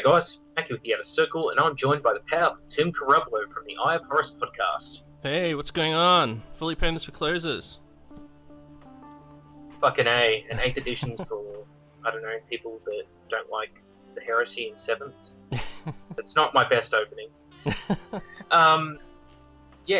G'day guys, back here with the Outer Circle, and I'm joined by the powerful Tim Corublo from the Eye of Horus podcast. Hey, what's going on? Fully painless for closers. Fucking A, and 8th editions for, I don't know, people that don't like the heresy in 7th. It's not my best opening.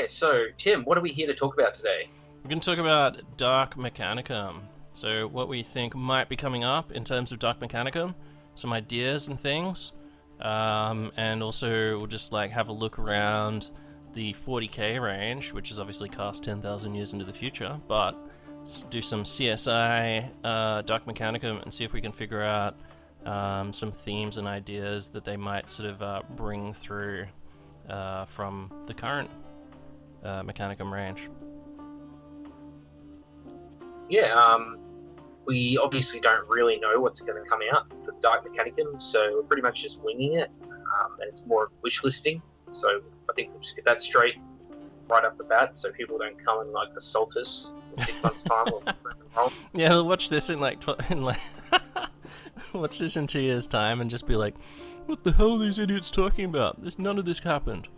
So Tim, what are we here to talk about today? We're going to talk about Dark Mechanicum. So what we think might be coming up in terms of Dark Mechanicum, some ideas and things, and also we'll just like have a look around the 40k range, which is obviously cast 10,000 years into the future, but do some CSI Dark Mechanicum and see if we can figure out some themes and ideas that they might sort of bring through from the current Mechanicum range. Yeah, we obviously don't really know what's going to come out for Dark Mechanicum, so we're pretty much just winging it, and it's more of wish listing, so I think we'll just get that straight right off the bat, so people don't come and like assault us in 6 months' time or wrong. Yeah, we'll watch this in watch this in 2 years' time and just be like, what the hell are these idiots talking about? None of this happened.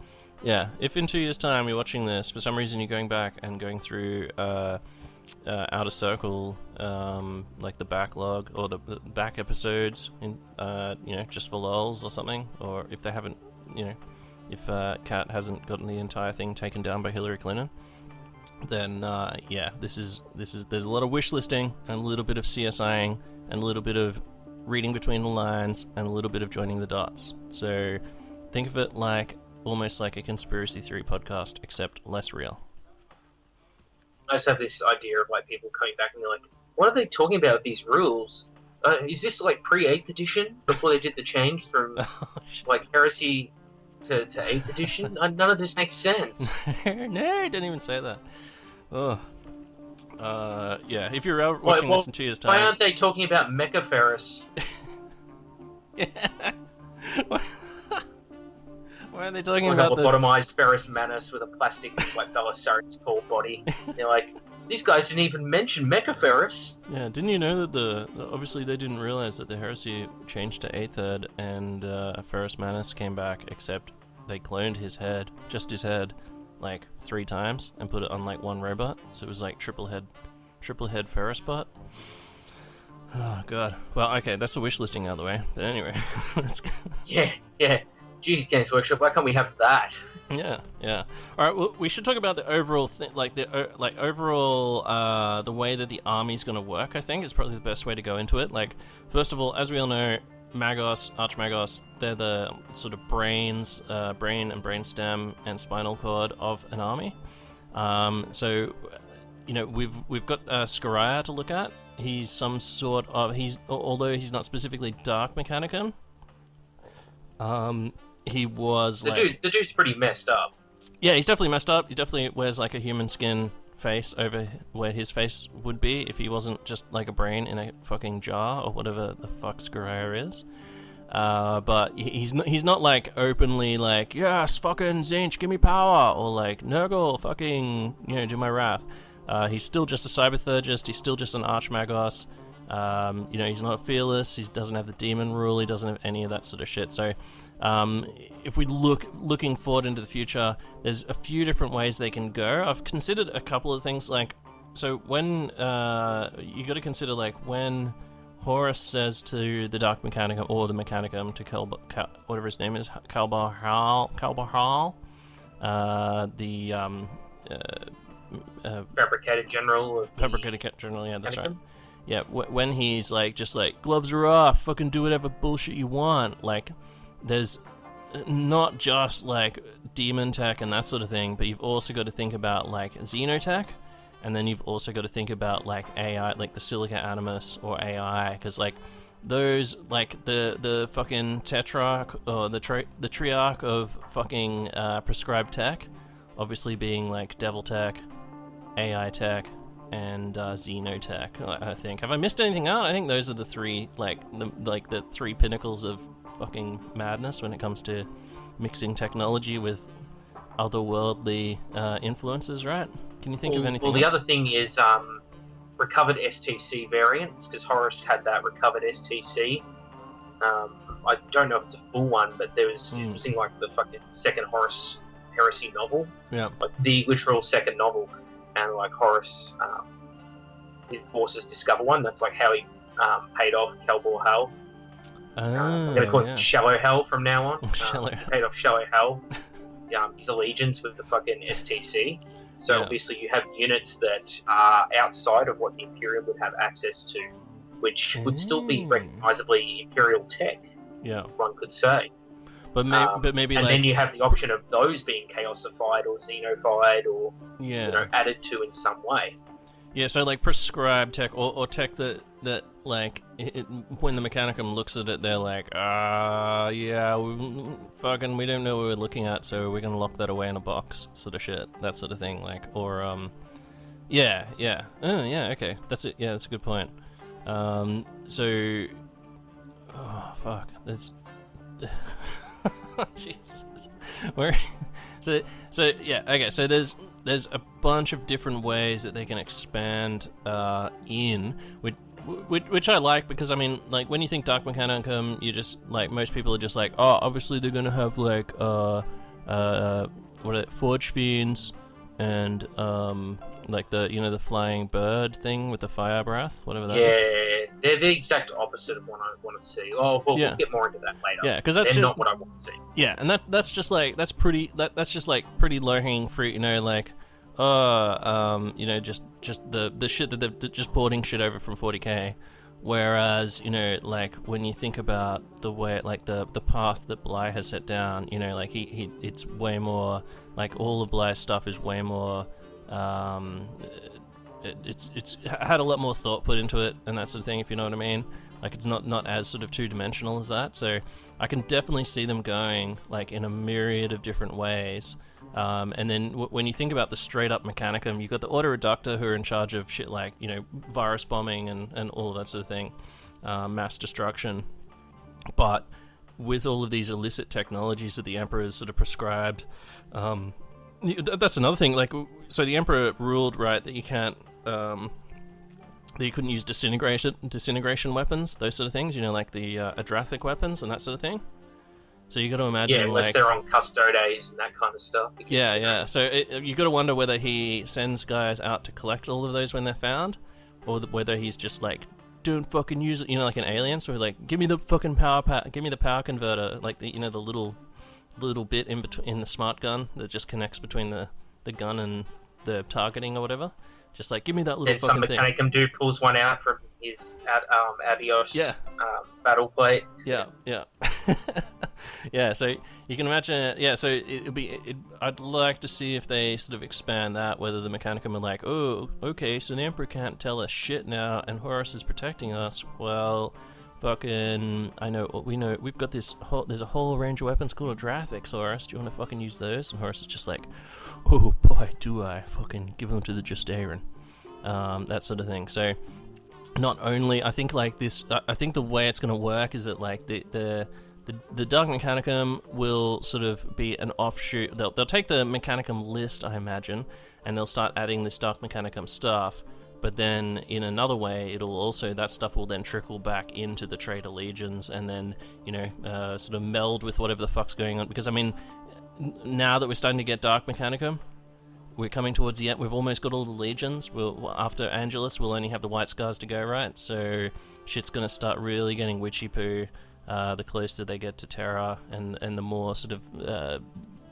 Yeah, if in 2 years' time you're watching this, for some reason you're going back and going through Outer Circle, like the backlog or the back episodes, in just for lols or something, or if they haven't, if Kat hasn't gotten the entire thing taken down by Hillary Clinton, then there's a lot of wish listing and a little bit of CSIing and a little bit of reading between the lines and a little bit of joining the dots. So think of it like almost like a conspiracy theory podcast, except less real. I just have this idea of like people coming back and they're like, what are they talking about with these rules? Is this like pre-8th edition before they did the change from like heresy to 8th edition? None of this makes sense. No, don't even say that. Oh. If you're watching this in 2 years' time... Why aren't they talking about Mechaferus? Yeah. Why are they talking like about a lobotomized Ferrus Manus with a plastic like Belisarius core body? They're like, these guys didn't even mention Mechaferus. Yeah, didn't you know that obviously they didn't realize that the heresy changed to 8th Ed and Ferrus Manus came back, except they cloned his head, just his head, like 3 times and put it on like one robot, so it was like triple head Ferrus bot. Oh god. Well, okay, that's the wish listing out of the way. But anyway, let's go. Yeah. Jeez, Games Workshop, why can't we have that? Yeah. All right, well, we should talk about the overall thing, overall the way that the army's going to work. I think is probably the best way to go into it. Like, first of all, as we all know, Magos, Archmagos, they're the sort of brain and brainstem and spinal cord of an army. So, we've got Skariah to look at. He's some sort of although he's not specifically Dark Mechanicum. He was the dude's pretty messed up. Yeah, he's definitely messed up. He definitely wears like a human skin face over where his face would be if he wasn't just like a brain in a fucking jar or whatever the fuck Skariah is. But he's not like openly like, yes, fucking Zinch, give me power, or like Nurgle, fucking, do my wrath. He's still just a Cyberthurgist. He's still just an Archmagos. He's not fearless. He doesn't have the demon rule. He doesn't have any of that sort of shit. So, if we looking forward into the future, there's a few different ways they can go. I've considered a couple of things. Like, so when you got to consider like when Horus says to the Dark Mechanicum or the Mechanicum to whatever his name is, Kalbahal, the Fabricated General. Fabricated General. Yeah, that's right. Yeah, when he's like, just like, gloves are off, fucking do whatever bullshit you want. Like, there's not just like demon tech and that sort of thing, but you've also got to think about like xenotech, and then you've also got to think about like AI, like the Silica Animus or AI, because like those, like the fucking tetrarch or the triarch of fucking prescribed tech, obviously being like devil tech, AI tech, and xenotech. I think. Have I missed anything out? I think those are the three, the three pinnacles of fucking madness when it comes to mixing technology with otherworldly influences, right? Can you think of anything? Well, the else? other thing is recovered STC variants, because Horus had that recovered STC I don't know if it's a full one, but it was in like the fucking second Horus Heresy novel, like the literal second novel, and like Horus, his forces discover one. That's like how he paid off Kelbor Hell. I'm gonna call it Shallow Hell from now on. Paid off Shallow Hell. His allegiance with the fucking STC. So obviously you have units that are outside of what the Imperial would have access to, which would still be recognisably Imperial tech. Yeah, one could say. But maybe and like... then you have the option of those being chaosified or xenofied or added to in some way. Yeah, so like prescribed tech or tech that like when the Mechanicum looks at it, they're like, we don't know what we're looking at, so we're gonna lock that away in a box, sort of shit, that sort of thing, like, or okay, that's it. Yeah, that's a good point. There's Jesus. So there's a bunch of different ways that they can expand in, which I like, because I mean, like, when you think Dark Mechanicum, you just like, most people are just like, oh, obviously they're gonna have like Forge Fiends and like the flying bird thing with the fire breath, whatever that is. Yeah, they're the exact opposite of what I want to see. We'll get more into that later. Yeah, because that's not what I want to see. Yeah, and that's just like pretty low hanging fruit, like, just the shit that they're just porting shit over from 40k. Whereas, like, when you think about the way, like, the path that Bly has set down, like, it's way more, like, all of Bly's stuff is way more, it's had a lot more thought put into it and that sort of thing, if you know what I mean. Like, it's not as sort of two-dimensional as that, so I can definitely see them going, like, in a myriad of different ways. And then when you think about the straight-up Mechanicum, you've got the Order Reductor, who are in charge of shit like, virus bombing and all of that sort of thing, mass destruction. But with all of these illicit technologies that the Emperor has sort of prescribed, that's another thing. Like, so the Emperor ruled, right, that you can't, that you couldn't use disintegration weapons, those sort of things, like the Adrathic weapons and that sort of thing. So you got to imagine, unless like, they're on custodes and that kind of stuff. Yeah. So you got to wonder whether he sends guys out to collect all of those when they're found, or whether he's just like, don't fucking use it, like an alien. So like, give me the fucking give me the power converter, like the the little bit in between, in the smart gun that just connects between the gun and the targeting or whatever. Just like, give me that little fucking thing. Some Mechanicum dude pulls one out from his Avios battle plate. Yeah. Yeah, so you can imagine, so I'd like to see if they sort of expand that, whether the Mechanicum are like, oh, okay, so the Emperor can't tell us shit now, and Horus is protecting us. Well, fucking, we've got there's a whole range of weapons called Adrathics, Horus. Do you want to fucking use those? And Horus is just like, oh boy, do I fucking give them to the Justaerin. That sort of thing. So, not only, I think like this, I think the way it's going to work is that like the Dark Mechanicum will sort of be an offshoot. They'll take the Mechanicum list, I imagine, and they'll start adding this Dark Mechanicum stuff. But then in another way, that stuff will then trickle back into the Traitor Legions, and then sort of meld with whatever the fuck's going on. Because I mean, now that we're starting to get Dark Mechanicum, we're coming towards the end. We've almost got all the legions. After Angelus, we'll only have the White Scars to go, right? So shit's gonna start really getting witchy poo. The closer they get to Terra, and the more sort of the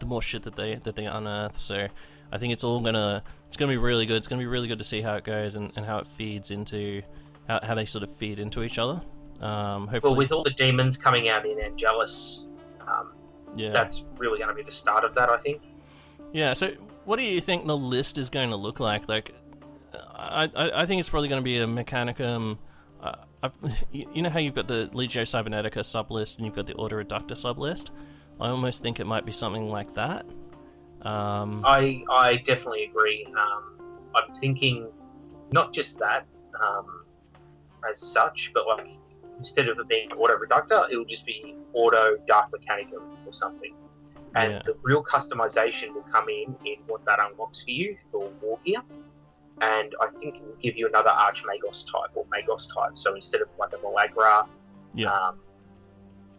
more shit that they unearth. So I think it's gonna be really good. It's gonna be really good to see how it goes and how it feeds into how they sort of feed into each other. Hopefully, well, with all the demons coming out in Angelus, that's really going to be the start of that, I think. Yeah. So what do you think the list is going to look like? Like, I think it's probably going to be a Mechanicum. You know how you've got the Legio Cybernetica sublist and you've got the Order Reductor sublist? I almost think it might be something like that. I definitely agree. I'm thinking not just that as such, but like instead of it being Auto Reductor, it will just be Auto Dark Mechanicum or something. And the real customization will come in what that unlocks for you for War Gear. And I think it will give you another Archmagos type or Magos type. So instead of like a Malagra,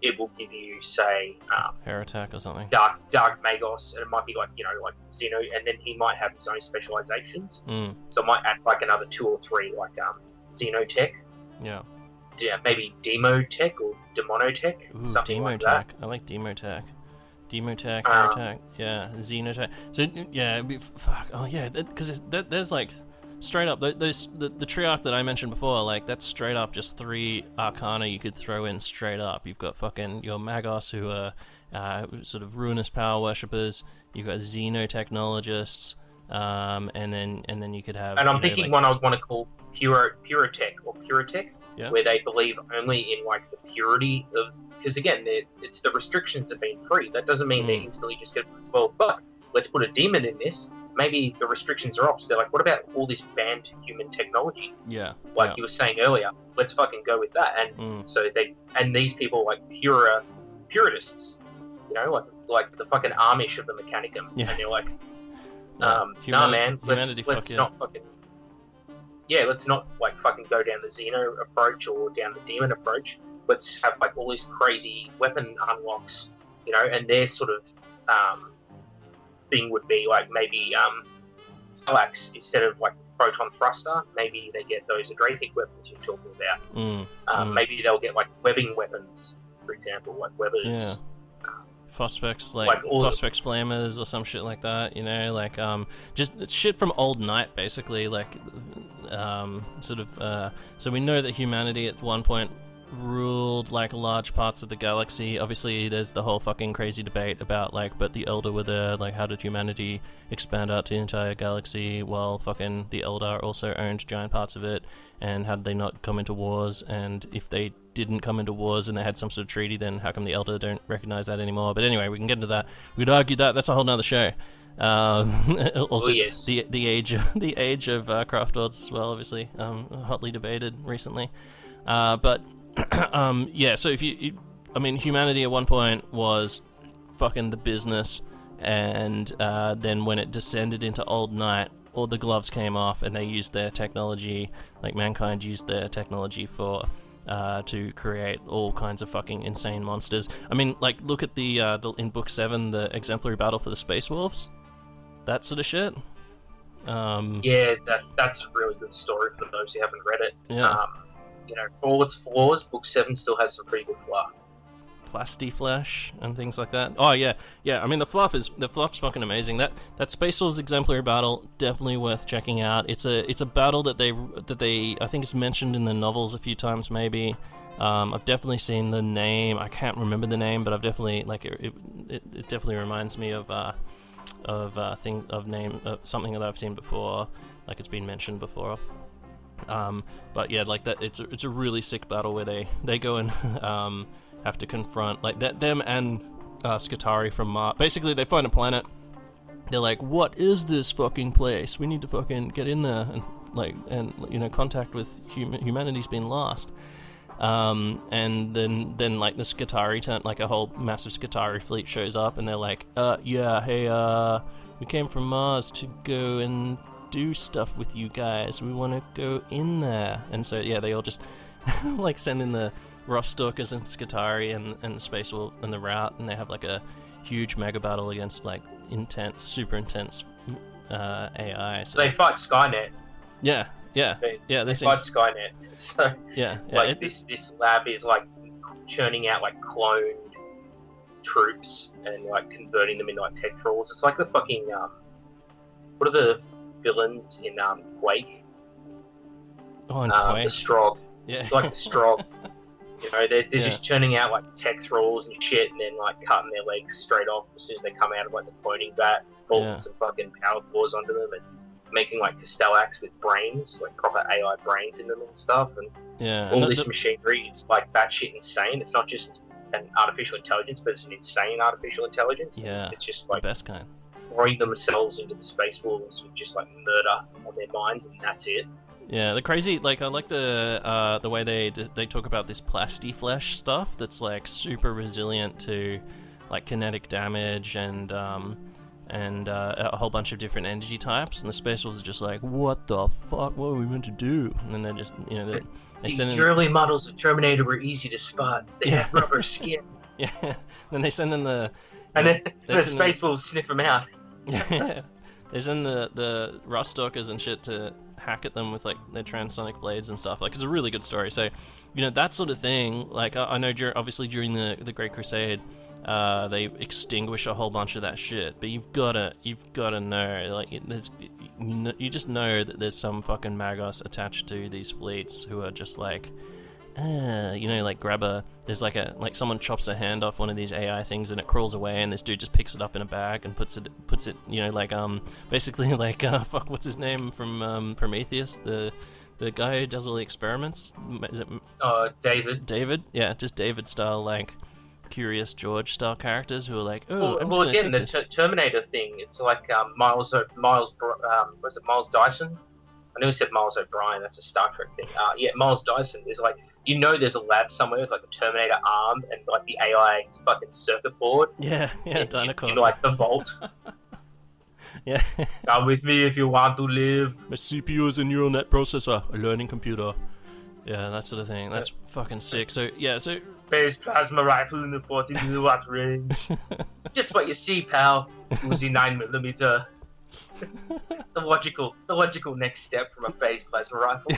it will give you, say, Hair attack or something. Dark Magos, and it might be like, like Xeno, and then he might have his own specializations. So it might add like another 2 or 3, like Xenotech. Yeah. Yeah, maybe Demotech or Demonotech, something like that. I like Demotech. Demotech, Hair attack, yeah, Xenotech. So yeah, it'd be, fuck. Oh yeah, because there's like straight up the Triarch that I mentioned before. Like that's straight up just 3 Arcana you could throw in straight up. You've got fucking your Magos who are sort of ruinous power worshippers. You've got Xenotechnologists, and then you could have. And I'm thinking one I would want to call Purotech or Purotech. Yeah. Where they believe only in like the purity of, because again, it's the restrictions have been free. That doesn't mean they're instantly just going, well, but let's put a demon in this. Maybe the restrictions are off. So they're like, what about all this banned human technology? Yeah. Like you were saying earlier, let's fucking go with that. And so these people like puritists, like the fucking Amish of the Mechanicum. Yeah. And they're like, nah, man, let's not fucking. Yeah, let's not like fucking go down the Xeno approach or down the demon approach. Let's have like all these crazy weapon unlocks, and their sort of thing would be like maybe Stellax instead of like proton thruster. Maybe they get those Adrathic weapons you're talking about. Maybe they'll get like webbing weapons, for example, like webbers. Yeah. Phosphex, like Phosphex flamers or some shit like that, just shit from old Night, basically, so we know that humanity at one point ruled like large parts of the galaxy. Obviously there's the whole fucking crazy debate about but the Eldar were there, like how did humanity expand out to the entire galaxy while fucking the Eldar also owned giant parts of it, and how did they not come into wars, and if they didn't come into wars and they had some sort of treaty, then how come the Eldar don't recognize that anymore? But anyway, we can get into that. We'd argue that's a whole nother show. Also, yes. the age of craft lords as well, obviously, hotly debated recently. But yeah, so if humanity at one point was fucking the business, and then when it descended into Old Night, all the gloves came off, and they used their technology, like mankind used their technology for to create all kinds of fucking insane monsters. Look at the in Book 7, the exemplary battle for the Space Wolves, that sort of shit. Yeah, that's a really good story for those who haven't read it. Yeah. For all its flaws, Book 7 still has some pretty good fluff. Plastiflesh and things like that. Oh yeah. The fluff's fucking amazing. That Space Wolves exemplary battle, definitely worth checking out. It's a battle that they I think it's mentioned in the novels a few times maybe. I've definitely seen the name. I can't remember the name, but I've definitely it definitely reminds me of something that I've seen before. Like it's been mentioned before. But yeah, like that. It's a really sick battle where they go and have to confront them and Skitarii from Mars. Basically, they find a planet. They're like, "What is this fucking place? We need to fucking get in there and contact with humanity's been lost." And then the Skitarii turn, a whole massive Skitarii fleet shows up, and they're like, we came from Mars to go and do stuff with you guys. We want to go in there." And so yeah, they all just send in the Ross Stalkers and Skitarii and the Space Wolf and the Route, and they have a huge mega battle against super intense AI. So they fight Skynet. Yeah. They seems... fight Skynet. So yeah. This lab is churning out cloned troops and converting them into tech thralls. It's like the fucking what are the villains in Quake? Oh, in Quake. The Strogg. Yeah. It's like the Strogg. They're just churning out tech thralls and shit, and then cutting their legs straight off as soon as they come out of the cloning vat, bolting some fucking power cores onto them, and making Stellax with brains, proper AI brains in them and stuff, and all this machinery is batshit insane. It's not just an artificial intelligence, but it's an insane artificial intelligence. Yeah, it's just the best kind. Throwing themselves into the Space Wolves with just murder on their minds, and that's it. Yeah, the crazy, I like the way they talk about this plastiflesh stuff that's super resilient to kinetic damage and and a whole bunch of different energy types, and the Space Wolves are just like, what the fuck? What are we meant to do? And then they're just, they send in... The early models of Terminator were easy to spot. They had rubber skin. Yeah. Then they send in the... And then the Space Wolves sniff them out. Yeah. They send the Rust Stalkers and shit to hack at them with like their transonic blades and stuff. Like, it's a really good story. So, that sort of thing. Like, I know obviously during the Great Crusade, they extinguish a whole bunch of that shit. But you've gotta know, like, you just know that there's some fucking magos attached to these fleets who are just like, like there's like someone chops a hand off one of these AI things and it crawls away, and this dude just picks it up in a bag and puts it, basically like, fuck, what's his name from Prometheus, the guy who does all the experiments? Is it? David. David, yeah, just David style, like Curious George style characters who are like, well, again, the Terminator thing. It's like Miles Dyson. I know he said Miles O'Brien. That's a Star Trek thing. Miles Dyson is like, there's a lab somewhere with like the Terminator arm and like the AI fucking circuit board. Yeah, Dynacon. In like the vault. Yeah. Come with me if you want to live. My CPU is a neural net processor, a learning computer. Yeah, that sort of thing. That's fucking sick. So Phase plasma rifle in the 40 milliwatt range. It's just what you see, pal. Uzi 9mm. The logical next step from a phase plasma rifle.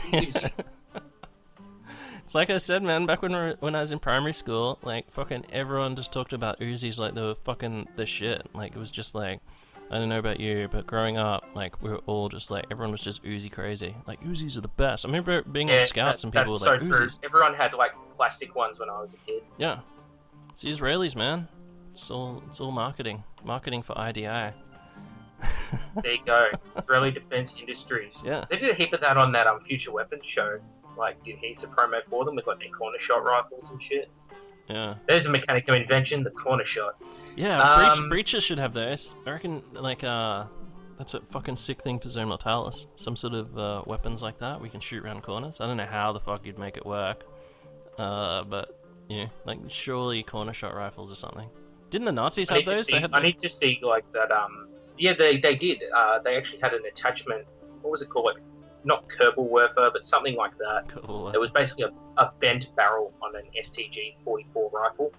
It's like I said, man, back when I was in primary school, like, fucking everyone just talked about Uzis like they were fucking the shit. Like, it was just like, I don't know about you, but growing up, like, we were all just like, everyone was just Uzi crazy. Like, Uzis are the best. I remember being on scouts and people were like, Uzis. Everyone had, like, plastic ones when I was a kid. Yeah. It's the Israelis, man. It's all marketing. Marketing for IDI. There you go. Israeli Defense Industries. Yeah. They did a heap of that on that Future Weapons show. Like, he's a promo for them with like their corner shot rifles and shit. Yeah. There's a mechanical invention, the corner shot. Yeah, breaches should have those. I reckon, like, that's a fucking sick thing for Zone Mortalis. Some sort of weapons like that we can shoot around corners. I don't know how the fuck you'd make it work. But, like, surely corner shot rifles or something. Didn't the Nazis have those? I need to see, like, that, yeah, they did. They actually had an attachment. What was it called? Like, not Kerbal-Werfer, but something like that. It was basically a bent barrel on an STG-44 rifle.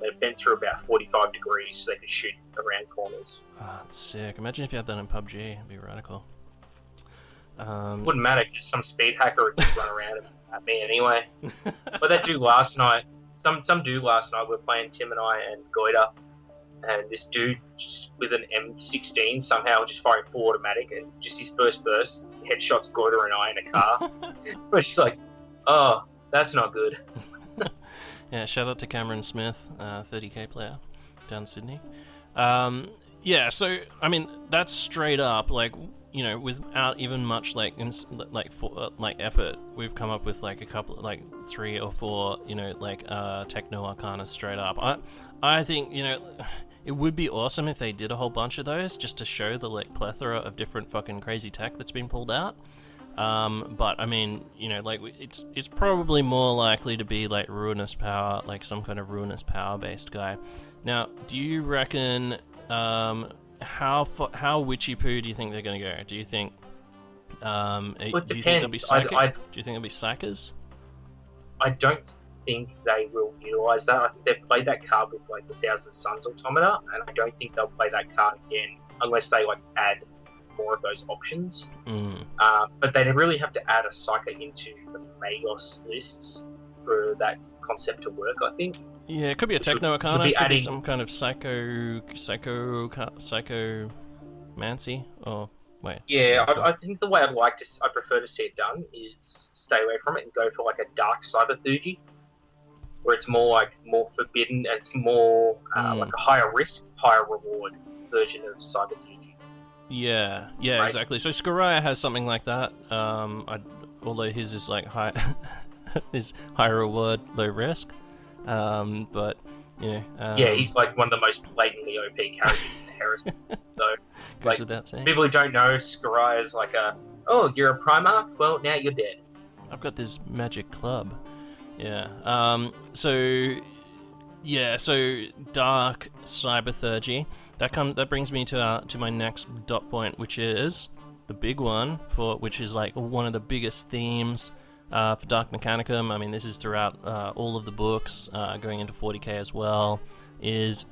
It bent through about 45 degrees, so they could shoot around corners. Oh, that's sick. Imagine if you had that in PUBG. It'd be radical. Wouldn't matter, because some speed hacker would just run around at me anyway. But that dude last night, some dude last night, we were playing, Tim and I and Goiter, and this dude just with an M16 somehow just firing full automatic, and just his first burst headshots Goiter and I in a car. We're just like, oh, that's not good. Yeah, shout out to Cameron Smith, 30k player down in Sydney. Yeah, so I mean that's straight up like, without even much like effort, we've come up with like a couple, like 3 or 4, techno arcana straight up. I think it would be awesome if they did a whole bunch of those just to show the like plethora of different fucking crazy tech that's been pulled out. But I mean, it's probably more likely to be like ruinous power, like some kind of ruinous power based guy. Now, do you reckon how witchy poo do you think they're going to go? Do you think do you think they'll be psychic? Do you think they'll be psychers? I don't think they will utilize that. I think they've played that card with like the Thousand Suns Automata, and I don't think they'll play that card again unless they like add more of those options. But they really have to add a psyker into the Magos lists for that concept to work, I think. Yeah, it could be a techno arcana, it could be some kind of psychomancy, or wait. Yeah, I think the way I prefer to see it done is stay away from it and go for like a dark cyberthugy, where it's more forbidden and it's more like a higher risk, higher reward version of cyberthugy. Yeah, right? Exactly. So Skoraya has something like that. Although his is like high, is high reward, low risk. But yeah, he's like one of the most blatantly OP characters in the Heresy. So, goes without saying. People who don't know, Skoraya is like you're a Primarch? Well, now you're dead. I've got this magic club. Yeah. So dark cyberthurgy. That brings me to my next dot point, which is the big one which is like one of the biggest themes for Dark Mechanicum. I mean, this is throughout all of the books, going into 40k as well. Is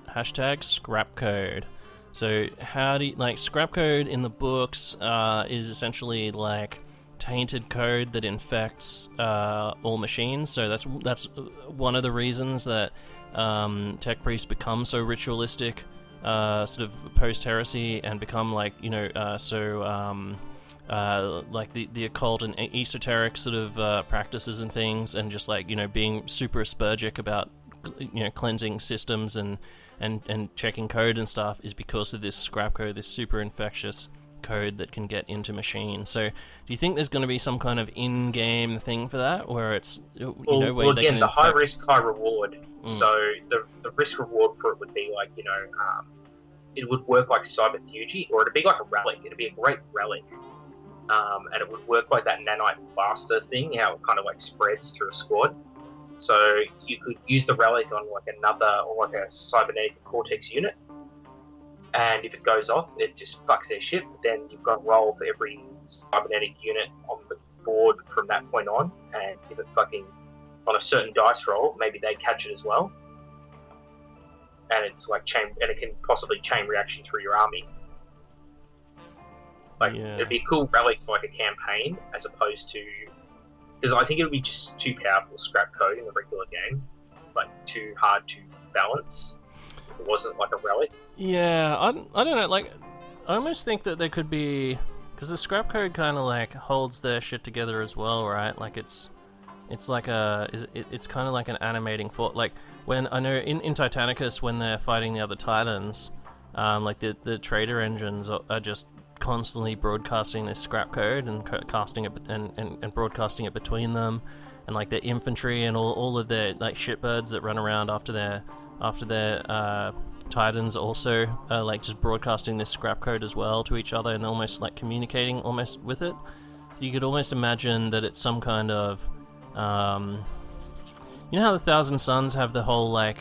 hashtag scrap code. So how do you, like, scrap code in the books is essentially like tainted code that infects all machines. So that's one of the reasons that tech priests become so ritualistic, sort of post heresy, and become like, you know, like the occult and esoteric sort of practices and things, and just like, you know, being super aspergic about, you know, cleansing systems and checking code and stuff, is because of this scrap code, this super infectious code that can get into machines. So do you think there's going to be some kind of in-game thing for that, where it's, you know, where well, they again, can the high risk, high reward. So the risk reward for it would be like, you know, it would work like cybertheurgy, or it'd be like a relic. It'd be a great relic, and it would work like that nanite blaster thing, how it kind of like spreads through a squad. So you could use the relic on like another, or like a cybernetic cortex unit, and if it goes off, it just fucks their shit. Then you've got to roll for every cybernetic unit on the board from that point on, and if it fucking, on a certain dice roll, maybe they catch it as well. And it's like chain, and it can possibly chain reaction through your army. Like, it'd be a cool relic for like a campaign, as opposed to, because I think it would be just too powerful scrap code in the regular game, like too hard to balance if it wasn't like a relic. Yeah, I don't know, like, I almost think that there could be, because the scrap code kind of like holds their shit together as well, right? Like it's like it's kind of like an animating force. Like, when I know in Titanicus, when they're fighting the other Titans, like the trader engines are just constantly broadcasting this scrap code and casting it and broadcasting it between them, and like their infantry and all of their like shitbirds that run around after their Titans also like just broadcasting this scrap code as well to each other, and almost like communicating almost with it. You could almost imagine that it's some kind of you know how the Thousand Suns have the whole like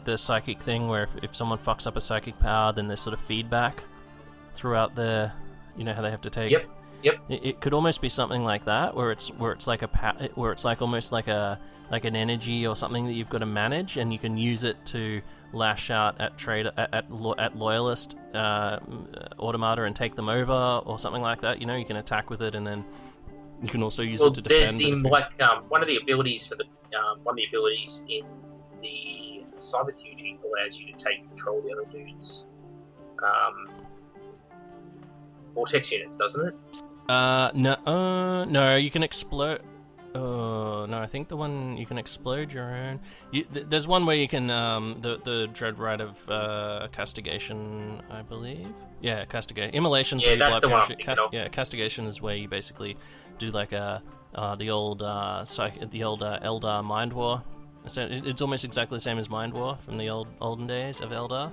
the psychic thing, where if someone fucks up a psychic power, then there's sort of feedback throughout the, you know how they have to take. Yep. It could almost be something like that, where it's like almost like an energy or something that you've got to manage, and you can use it to lash out at loyalist automata and take them over, or something like that. You know, you can attack with it, and then you can also use it to defend. There's one of the abilities for one of the abilities in the cybertheurgy allows you to take control of the other dudes. Vortex units, doesn't it? No, you can explode. Oh no, I think the one you can explode your own. There's one where you can the dread rite of castigation, I believe. Yeah, castigation. Immolation's where you that's the one I'm thinking of. Yeah, castigation is where you basically do like the old Eldar Mind War. So it's almost exactly the same as Mind War from the olden days of Eldar.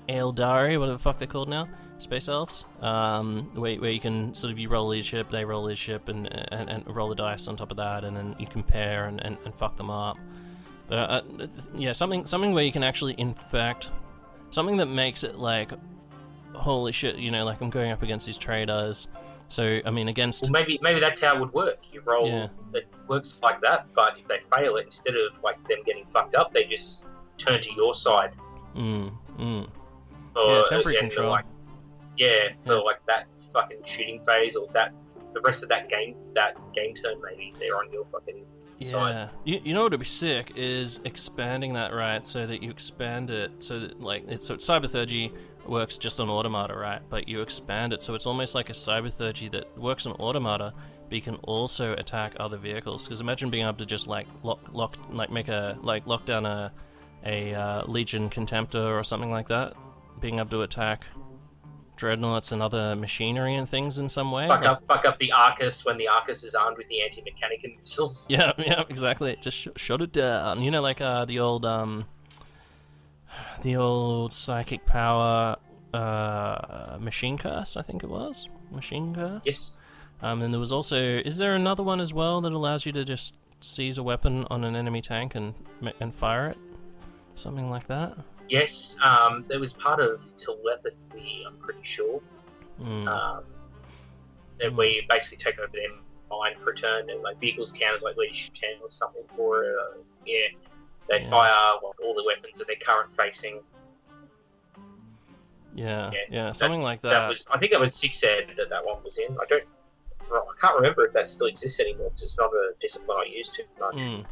Eldari, whatever the fuck they're called now, space elves, where you can sort of, you roll leadership, they roll leadership, and roll the dice on top of that, and then you compare and fuck them up. But yeah, something where you can actually infect, something that makes it like, holy shit, you know, like I'm going up against these traders. So I mean, against, well, maybe that's how it would work. You roll, it works like that, but if they fail it, instead of like them getting fucked up, they just turn to your side. Yeah, temporary control. For like that fucking shooting phase, or that the rest of that game turn, maybe they're on your fucking side. You know what would be sick is expanding that, right? So that you expand it so that like it's cybertheurgy works just on automata, right? But you expand it so it's almost like a cybertheurgy that works on automata, but you can also attack other vehicles. Because imagine being able to just like lock down a Legion Contemptor or something like that, being able to attack dreadnoughts and other machinery and things in some way. Fuck up the Arcus when the Arcus is armed with the anti-Mechanicum missiles. Yeah, exactly. Just shut it down. You know, like the old psychic power machine curse, I think it was. Machine curse? Yes. And there was also, is there another one as well that allows you to just seize a weapon on an enemy tank and fire it? Something like that? Yes, it was part of telepathy, I'm pretty sure. That we basically take over their mind for a turn, and like vehicles count as like leadership 10 or something for they fire all the weapons that they're current facing. Something like that. That was, I think that was 6 ed that one was in. I can't remember if that still exists anymore because it's not a discipline I use too much.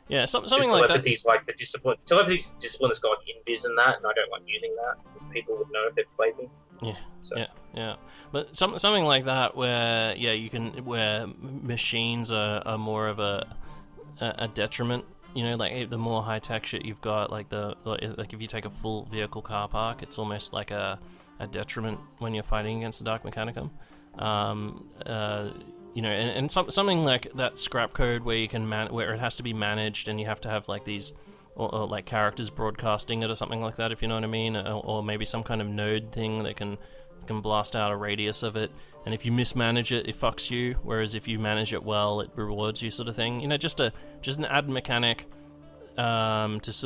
Yeah, something like that. Telepathy's like the discipline. Telepathy's discipline has got like invis and that, and I don't like using that because people would know if they've played me. Yeah. But something like that where where machines are more of a detriment. You know, like the more high tech shit you've got, like if you take a full vehicle car park, it's almost like a detriment when you're fighting against the Dark Mechanicum. And something like that scrap code where you can where it has to be managed, and you have to have like these or like characters broadcasting it or something like that, if you know what I mean, or maybe some kind of node thing that can blast out a radius of it, and if you mismanage it, it fucks you, whereas if you manage it well, it rewards you, sort of thing. You know, just an add mechanic to just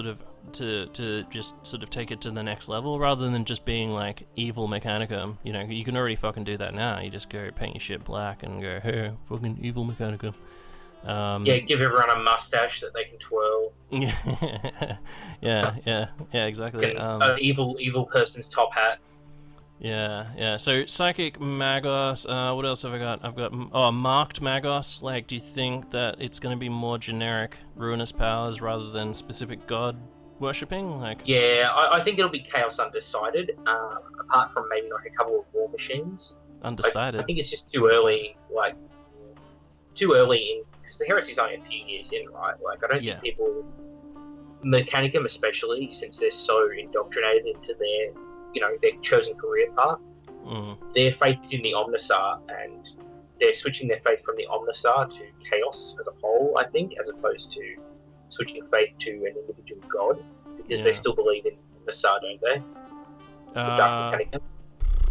sort of take it to the next level, rather than just being like evil Mechanicum. You know, you can already fucking do that now. You just go paint your shit black and go, hey, fucking evil Mechanicum. Give everyone a mustache that they can twirl. yeah, exactly. Evil person's top hat. Yeah. So Psychic Magos. What else have I got? I've got Marked Magos. Like, do you think that it's going to be more generic ruinous powers rather than specific god worshipping? Like, yeah, I think it'll be Chaos Undecided. Apart from maybe like a couple of war machines. Undecided. I think it's just too early. Like, too early in, because the heresy's only a few years in, right? Like, I don't think people, Mechanicum especially, since they're so indoctrinated into their chosen career path, their faith's in the Omnissiah, and they're switching their faith from the Omnissiah to Chaos as a whole, I think, as opposed to switching faith to an individual god, because they still believe in Omnissiah, don't they? The Dark Mechanicum.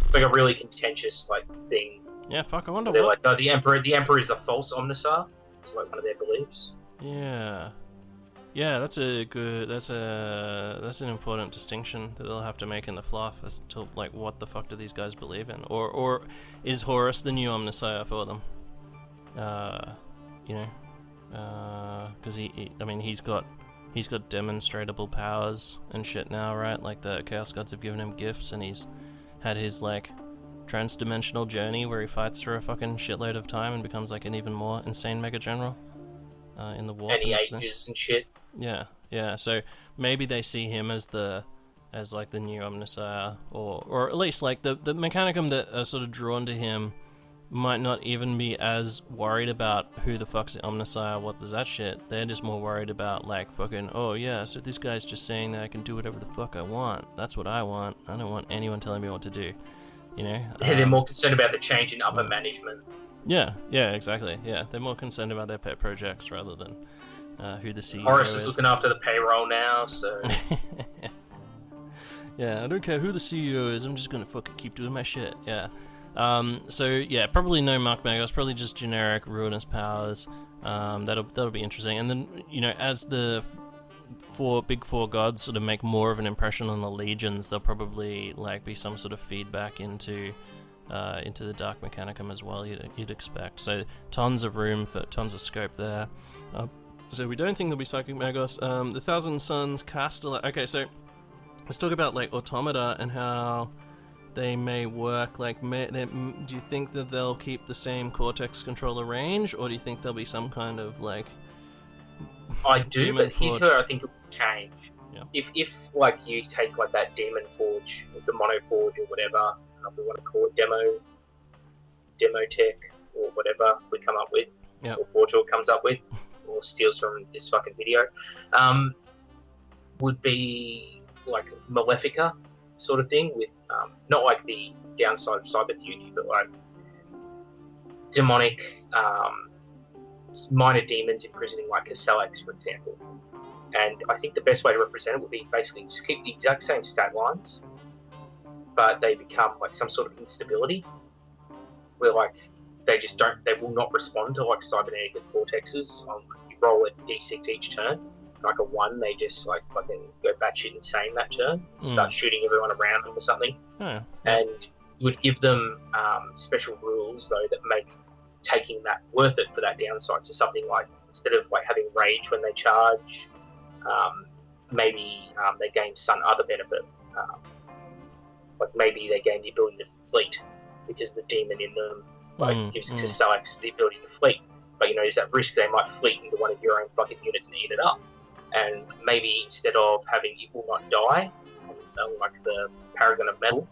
It's like a really contentious thing. Yeah, fuck, I wonder they're what... like, the Emperor is the false Omnissiah. It's like one of their beliefs. Yeah, that's an important distinction that they'll have to make in the fluff as to like what the fuck do these guys believe in, or is Horus the new Omnissiah for them? Because he's got demonstratable powers and shit now, right? Like the Chaos Gods have given him gifts, and he's had his like trans-dimensional journey where he fights through a fucking shitload of time and becomes like an even more insane mega general in the war. And he ages and shit. Yeah. So maybe they see him as the new Omnissiah, or at least like the Mechanicum that are sort of drawn to him might not even be as worried about who the fuck's the Omnissiah, what was that shit. They're just more worried about like fucking, oh yeah, so this guy's just saying that I can do whatever the fuck I want. That's what I want. I don't want anyone telling me what to do. You know? They're more concerned about the change in upper management. Yeah, exactly. Yeah, they're more concerned about their pet projects rather than who the CEO Horace is looking after the payroll now, so... Yeah, I don't care who the CEO is, I'm just gonna fucking keep doing my shit, yeah. So yeah, probably no Mark Magos, probably just generic ruinous powers. That'll be interesting. And then, as the big four gods sort of make more of an impression on the legions, there'll probably like be some sort of feedback into the Dark Mechanicum as well, you'd expect. So tons of room for tons of scope there. So we don't think there'll be Psychic Magos. The Thousand Suns Castellar. Okay, so let's talk about like automata and how they may work. Like, do you think that they'll keep the same Cortex controller range, or do you think there'll be some kind of like... I do, but here's where I think it will change. Yeah. If like you take like that Demon Forge, or the Mono Forge, or whatever we want to call it, demo tech, or whatever we come up with, or Portugal comes up with, or steals from this fucking video, would be like Malefica sort of thing, with not like the downside of Cyberfuge, but like demonic minor demons imprisoning like Castellax, for example. And I think the best way to represent it would be basically just keep the exact same stat lines, but they become like some sort of instability where like they will not respond to like cybernetic cortexes. You roll a d6 each turn, like a 1, they just like fucking go batshit insane that turn, start shooting everyone around them or something. Oh. And you would give them special rules though that make taking that worth it for that downside. So something like, instead of like having rage when they charge, maybe they gain some other benefit. Like maybe they gain the ability to fleet because the demon in them gives to Stellax the ability to fleet. But there's that risk they might fleet into one of your own fucking units and eat it up. And maybe instead of having it will not die, like the Paragon of Metal,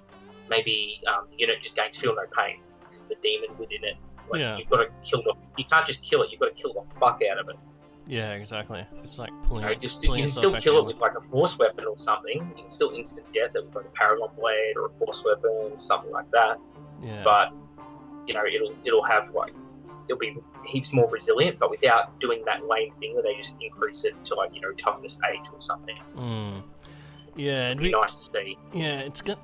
maybe the unit just gains feel no pain because the demon within it. You've got to kill you can't just kill it, you've got to kill the fuck out of it. Yeah, exactly. It's like pulling you can still kill it with like a force weapon or something. You can still instant death it with like a Paragon Blade or a force weapon or something like that. Yeah. But it'll have like, it'll be heaps more resilient, but without doing that lame thing where they just increase it to like toughness 8 or something. Yeah, it'd be nice to see. Yeah, it's good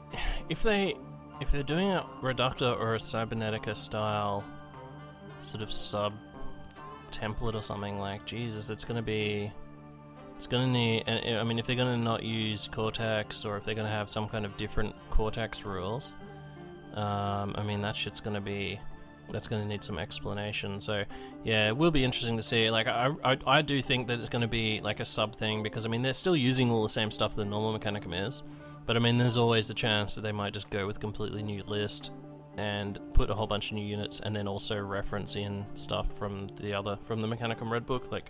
if they're doing a Reductor or a Cybernetica style sort of sub template or something, like Jesus, it's gonna need. I mean, if they're gonna not use Cortex, or if they're gonna have some kind of different Cortex rules, I mean that's gonna need some explanation. So yeah, it will be interesting to see. Like I do think that it's gonna be like a sub thing, because I mean they're still using all the same stuff that normal Mechanicum is, but I mean there's always the chance that they might just go with completely new list and put a whole bunch of new units, and then also reference in stuff from the Mechanicum Red Book. Like,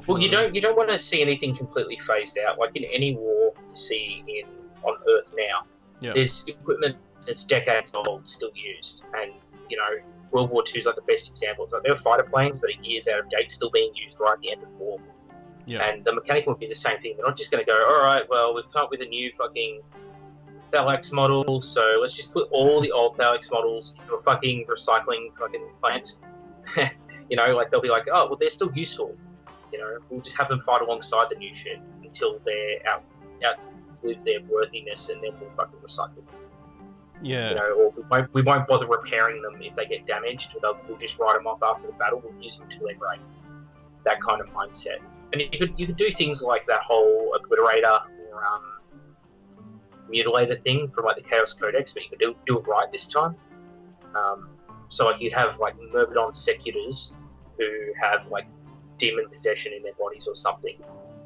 well, you don't want to see anything completely phased out. Like in any war you see on Earth now, there's equipment that's decades old still used, and World War II is like the best example. It's like there were fighter planes that are years out of date still being used right at the end of the war. Yeah. And the Mechanicum would be the same thing. They're not just going to go, all right, well, we've come up with a new fucking Thalax model, so let's just put all the old Thalax models into a fucking recycling fucking plant. Like they'll be like, oh, well, they're still useful. We'll just have them fight alongside the new shit until they're outlive their worthiness, and then we'll fucking recycle them. Yeah. Or we won't bother repairing them if they get damaged. We'll just write them off after the battle. We'll use them till they break. That kind of mindset. And you could do things like that whole Obliterator or Mutilator thing from like the Chaos Codex, but you could do it right this time. So like you'd have like Myrmidon Secutors who have like demon possession in their bodies or something,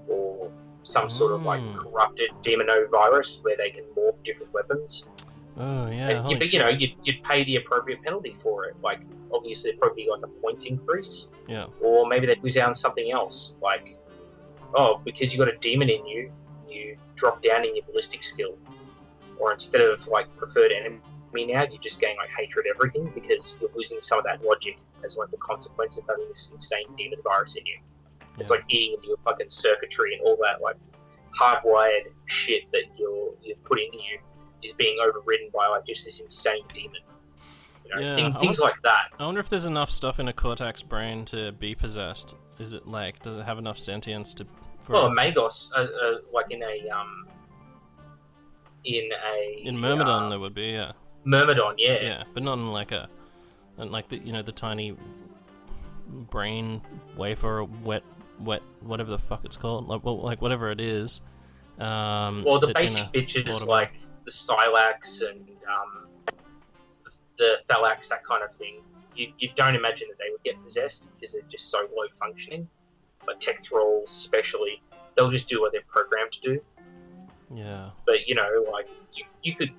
or some sort of like corrupted demino virus where they can morph different weapons. Oh yeah. But you'd pay the appropriate penalty for it. Like obviously it'd probably be like a points increase. Yeah. Or maybe they'd lose out on something else. Like, because you got a demon in you, you drop down in your ballistic skill. Or instead of like preferred enemy now, you just gain like hatred everything because you're losing some of that logic as like the consequence of having this insane demon virus in you. Yeah. It's like eating into your fucking circuitry, and all that like hardwired shit that you're put into you is being overridden by like just this insane demon. Things like that. I wonder if there's enough stuff in a Cortex brain to be possessed. Is it like, does it have enough sentience to? Well, a Magos, like in Myrmidon there would be, yeah. Myrmidon, yeah. Yeah, but not in like the tiny brain wafer, wet, whatever the fuck it's called, like whatever it is. Well, the basic bitches like the Silax and the Thalax, that kind of thing. You don't imagine that they would get possessed because they're just so low functioning. Like tech thralls especially, they'll just do what they're programmed to do. Yeah. But like you could,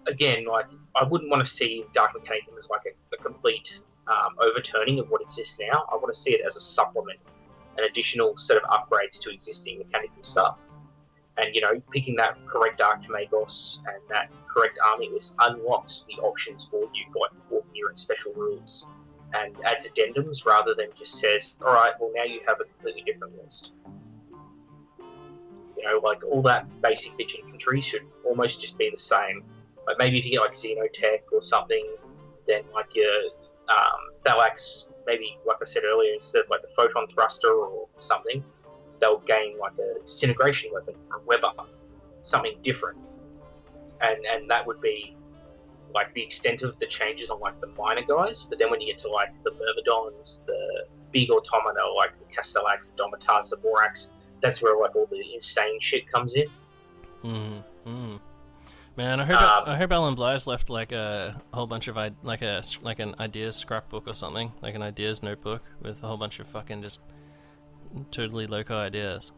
again, like I wouldn't want to see Dark Mechanicum as like a complete overturning of what exists now. I want to see it as a supplement, an additional set of upgrades to existing Mechanicum stuff. And picking that correct Archmagos and that correct army list unlocks the options for you by walking your special rules, and adds addendums rather than just says, all right, well now you have a completely different list. Like all that basic bitch infantry should almost just be the same. Like maybe if you get like Xenotech or something, then like your Thalax, maybe like I said earlier, instead of like the Photon Thruster or something, they'll gain like a disintegration weapon or a Weber, something different. And that would be like the extent of the changes on like the minor guys. But then when you get to like the Myrmidons, the big automata like the Castellax, the Domitas, the Borax. That's where like all the insane shit comes in. Man, I hope Alan Bly's left like a whole bunch of an ideas scrapbook or something, like an ideas notebook with a whole bunch of fucking just totally loco ideas.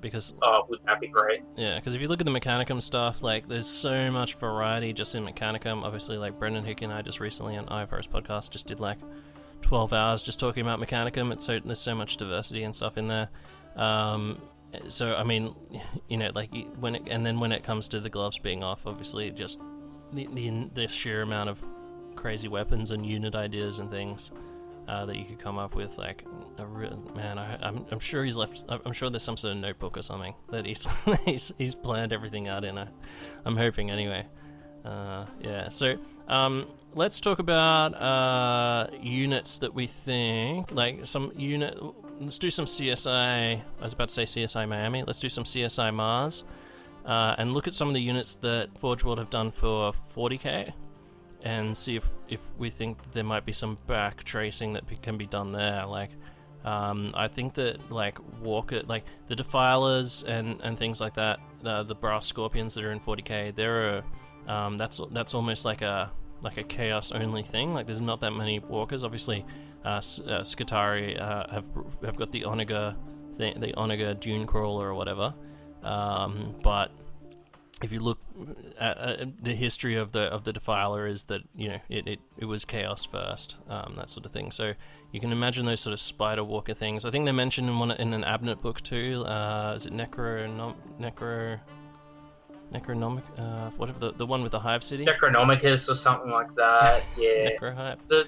Because wouldn't that be great? Yeah, because if you look at the Mechanicum stuff, like there's so much variety just in Mechanicum. Obviously, like Brendan Hickey and I just recently on IFRS podcast just did like 12 hours just talking about Mechanicum. There's so much diversity and stuff in there. So I mean, you know, like when it comes to the gloves being off, obviously just the sheer amount of crazy weapons and unit ideas and things that you could come up with, like I'm sure he's left. I'm sure there's some sort of notebook or something that he's planned everything out in. I'm hoping anyway. Yeah. So let's talk about units that we think like some unit. Let's do some CSI. I was about to say CSI Miami. Let's do some CSI Mars, and look at some of the units that Forge World have done for 40k. And see if we think there might be some back tracing that can be done there. Like, I think that like Walker, like the Defilers and things like that, the Brass Scorpions that are in 40k, they're that's almost like a chaos only thing. Like, there's not that many Walkers. Obviously, Skitarii have got the Onega thing, the Onega Dune Crawler or whatever, but if you look at the history of the Defiler, is that, you know, it was chaos first, that sort of thing. So you can imagine those sort of spider walker things. I think they mentioned in an Abnett book too. Is it Necronomic? Whatever the one with the Hive City. Necronomicus or something like that. Yeah. Necrohive.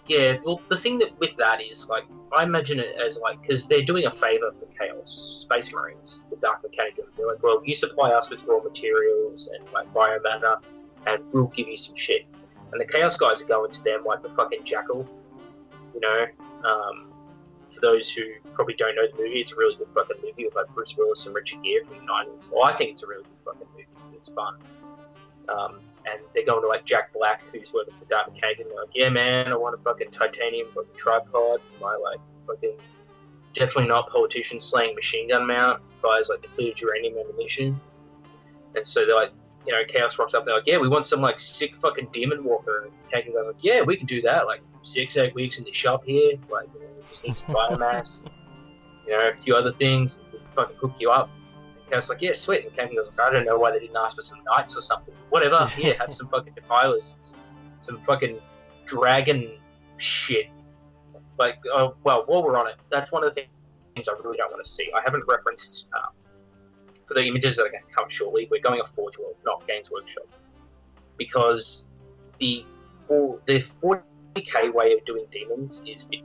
Yeah, well, the thing with that is, like, I imagine it as, like, because they're doing a favour for Chaos Space Marines, the Dark Mechanicum. They're like, well, you supply us with raw materials and, like, biomatter, and we'll give you some shit. And the Chaos guys are going to them like the fucking Jackal, you know? For those who probably don't know the movie, it's a really good fucking movie with, like, Bruce Willis and Richard Gere from the 90s. Well, I think it's a really good fucking movie. It's fun. And they're going to like Jack Black, who's working for Dark Mechanicum, and they're like, yeah man, I want a fucking titanium fucking tripod, my like fucking definitely not politician slaying machine gun mount, buys like depleted uranium ammunition. And so they're like, you know, Chaos rocks up, they're like, yeah, we want some like sick fucking demon walker. And Mechanicum goes like, yeah, we can do that, like 6-8 weeks in the shop here, like, you know, we just need some biomass, you know, a few other things, we can fucking hook you up. I was like, yeah, sweet. And Camping goes like, I don't know why they didn't ask for some knights or something. Whatever, yeah, have some fucking defilers, some fucking dragon shit. Like, well, while we're on it, that's one of the things I really don't want to see. I haven't referenced, for the images that are going to come shortly, we're going off Forge World, not Games Workshop. Because the 40k way of doing demons is a bit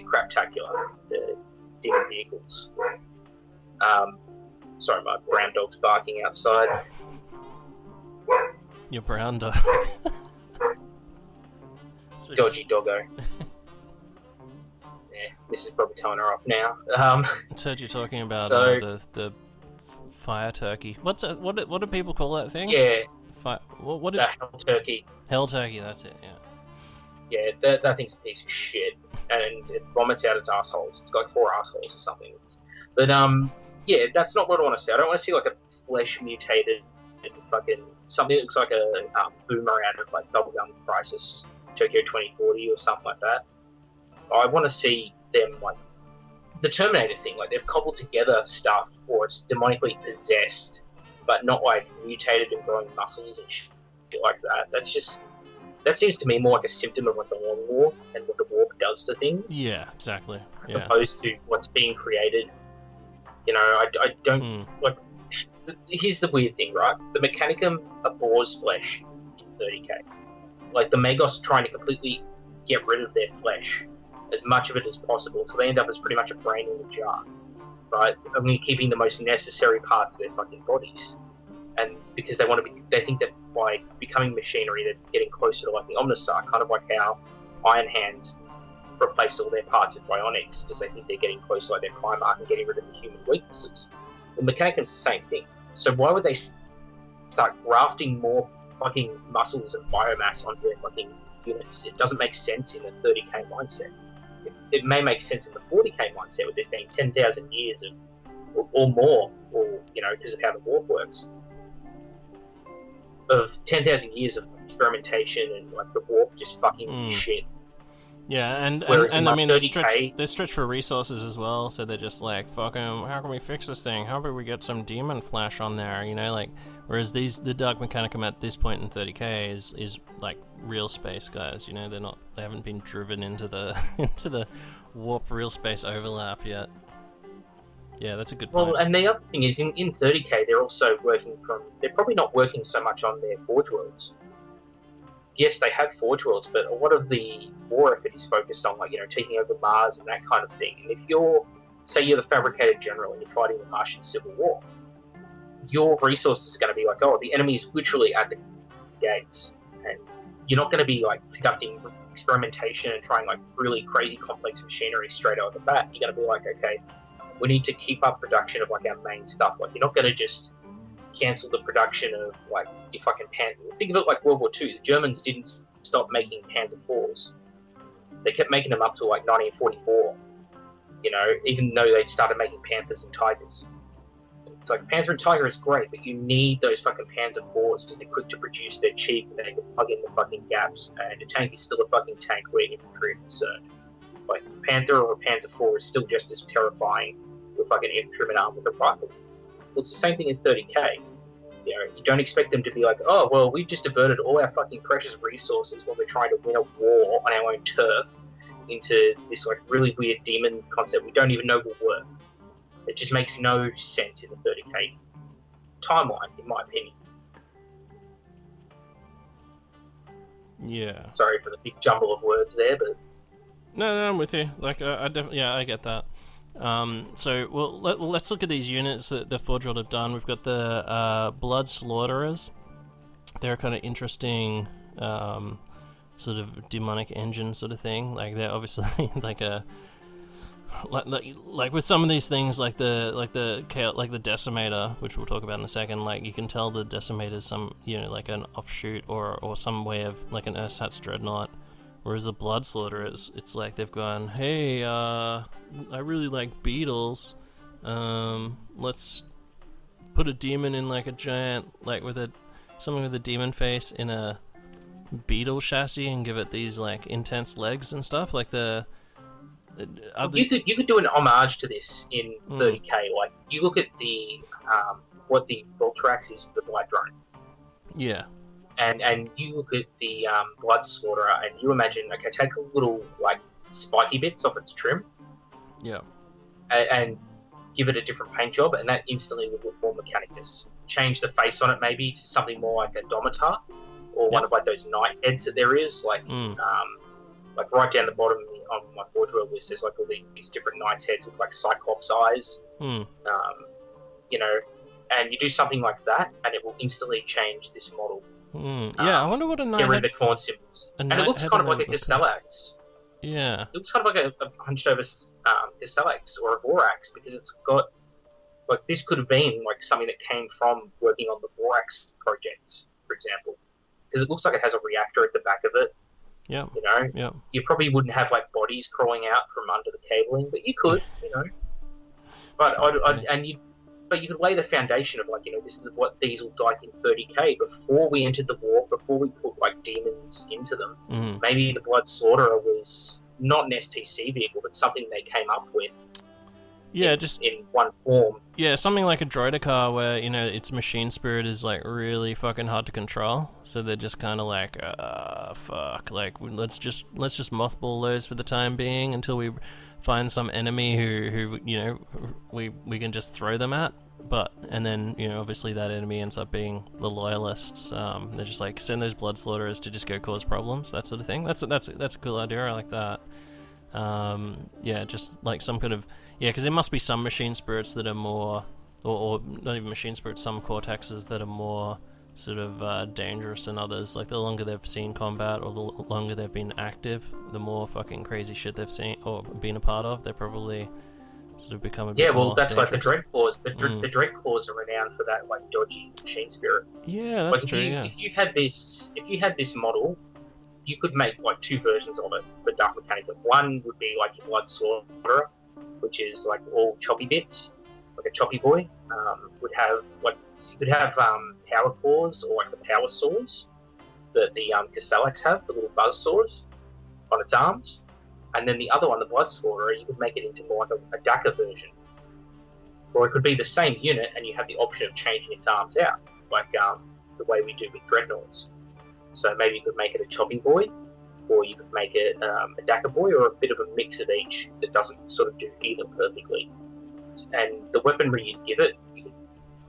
craptacular, the demon vehicles. Sorry, my brown dog's barking outside. Your brown dog. Dodgy doggo. Yeah, this is probably telling her off now. I heard you talking about the fire turkey. What do people call that thing? Yeah. What the hell turkey. Hell turkey, that's it, yeah. Yeah, that thing's a piece of shit. And it vomits out its assholes. It's got 4 assholes or something. But, yeah, that's not what I want to see. I don't want to see like a flesh mutated fucking something that looks like a boomer out of like Bubblegum Crisis, Tokyo 2040 or something like that. I want to see them like the Terminator thing, like they've cobbled together stuff, or it's demonically possessed, but not like mutated and growing muscles and shit like that. That seems to me more like a symptom of like the Long War and what the warp does to things. Yeah, exactly. As opposed to what's being created. You know, I don't like. Here's the weird thing, right? The Mechanicum abhors flesh in 30k. Like the Magos trying to completely get rid of their flesh, as much of it as possible, so they end up as pretty much a brain in a jar, right? Only keeping the most necessary parts of their fucking bodies, and because they want to be, they think that by becoming machinery, they're getting closer to like the Omnissiah, kind of like how Iron Hands replace all their parts with bionics because they think they're getting close like their Primarch and getting rid of the human weaknesses. The Mechanicum's the same thing. So why would they start grafting more fucking muscles and biomass onto their fucking units. It doesn't make sense in the 30k mindset. It may make sense in the 40k mindset with there being 10,000 years or more, or because of how the warp works, of 10,000 years of experimentation and like the warp just fucking shit. Yeah, and I mean, they're stretched for resources as well, so they're just like, fucking, how can we fix this thing? How about we get some demon flash on there, like, whereas the Dark Mechanicum at this point in 30k is like real space guys, they haven't been driven into the into the warp real space overlap yet. Yeah, that's a good point. Well, and the other thing is, in 30k, they're probably not working so much on their Forge Worlds. Yes, they have Forge Worlds, but a lot of the war effort is focused on, like, taking over Mars and that kind of thing. And if you're the Fabricator General and you're fighting the Martian Civil War, your resources are going to be like, oh, the enemy is literally at the gates. And you're not going to be, like, conducting experimentation and trying, like, really crazy complex machinery straight out of the bat. You're going to be like, okay, we need to keep up production of, like, our main stuff. Like, you're not going to just cancel the production of, like, your fucking Panther. Think of it like World War II. The Germans didn't stop making Panzer IVs. They kept making them up to, like, 1944. Even though they started making Panthers and Tigers. It's like, Panther and Tiger is great, but you need those fucking Panzer IVs because they're quick to produce, they're cheap, and they can plug in the fucking gaps. And a tank is still a fucking tank where infantry are concerned. Like, Panther or a Panzer IV is still just as terrifying with fucking infantrymen armed with a rifle. Well, it's the same thing in 30k. You don't expect them to be like, oh, well, we've just diverted all our fucking precious resources when we're trying to win a war on our own turf into this, like, really weird demon concept we don't even know will work. It just makes no sense in the 30k timeline, in my opinion. Yeah. Sorry for the big jumble of words there, but... No, I'm with you. Like, I get that. So, let's look at these units that the Forge World have done. We've got the Blood Slaughterers. They're a kind of interesting sort of demonic engine sort of thing. Like, they're obviously like a like with some of these things, like the Decimator, which we'll talk about in a second. Like, you can tell the Decimator's some like an offshoot or some way of like an Ersatz Dreadnought. Whereas the Blood Slaughterers, it's like they've gone, hey, I really like beetles. Let's put a demon in like a giant, like something with a demon face in a beetle chassis and give it these like intense legs and stuff. Like you could do an homage to this in 30k. Like, you look at the what the Voltrax is, the Blood Drone. Yeah. And you look at the Blood Slaughterer and you imagine, okay, take a little, like, spiky bits off its trim. Yeah. And give it a different paint job, and that instantly would look more Mechanicus. Change the face on it maybe to something more like a Domitar, or one of, like, those knight heads that there is. Like, like right down the bottom on my Forge World list, there's like all these different knights' heads with like Cyclops eyes. And you do something like that, and it will instantly change this model. Yeah, I wonder what a knight. Get rid of the corn symbols, and it looks kind of like a Castellax. Yeah, it looks kind of like a hunched over Castellax or a Vorax, because it's got, like, this could have been like something that came from working on the Vorax projects, for example, because it looks like it has a reactor at the back of it. Yeah, you probably wouldn't have like bodies crawling out from under the cabling, but you could, But But you could lay the foundation of, like, this is what these looked like in 30k before we entered the war, before we put, like, demons into them. Maybe the Blood Slaughterer was not an STC vehicle, but something they came up with. Yeah, in one form. Yeah, something like a Droidecar where, its machine spirit is, like, really fucking hard to control. So they're just kind of like, fuck, like, let's just mothball those for the time being until we find some enemy who we can just throw them at. And then obviously that enemy ends up being the loyalists. They're just like, send those Blood Slaughterers to just go cause problems, that sort of thing. That's a cool idea. I like that. Yeah, just like some kind of, because there must be some machine spirits that are more, or not even machine spirits, some cortexes that are more sort of dangerous than others. Like, the longer they've seen combat or the longer they've been active, the more fucking crazy shit they've seen or been a part of, they're probably sort of become a bit more that's dangerous. like the Dreadclaws. The Dreadclaws are renowned for that, like, dodgy machine spirit. Yeah, that's like, true. If you had this model, you could make like two versions of it for Dark Mechanicum. One would be like your Blood Slaughterer, which is like all choppy bits, like a choppy boy. Would have like you could have power claws or like the power saws that the Castellax have, the little buzz saws on its arms. And then the other one, the Blood Slaughterer, you could make it into more like a DACA version. Or it could be the same unit and you have the option of changing its arms out, like the way we do with Dreadnoughts. So maybe you could make it a chopping boy, or you could make it a DACA boy, or a bit of a mix of each that doesn't sort of do either perfectly. And the weaponry you'd give it, you could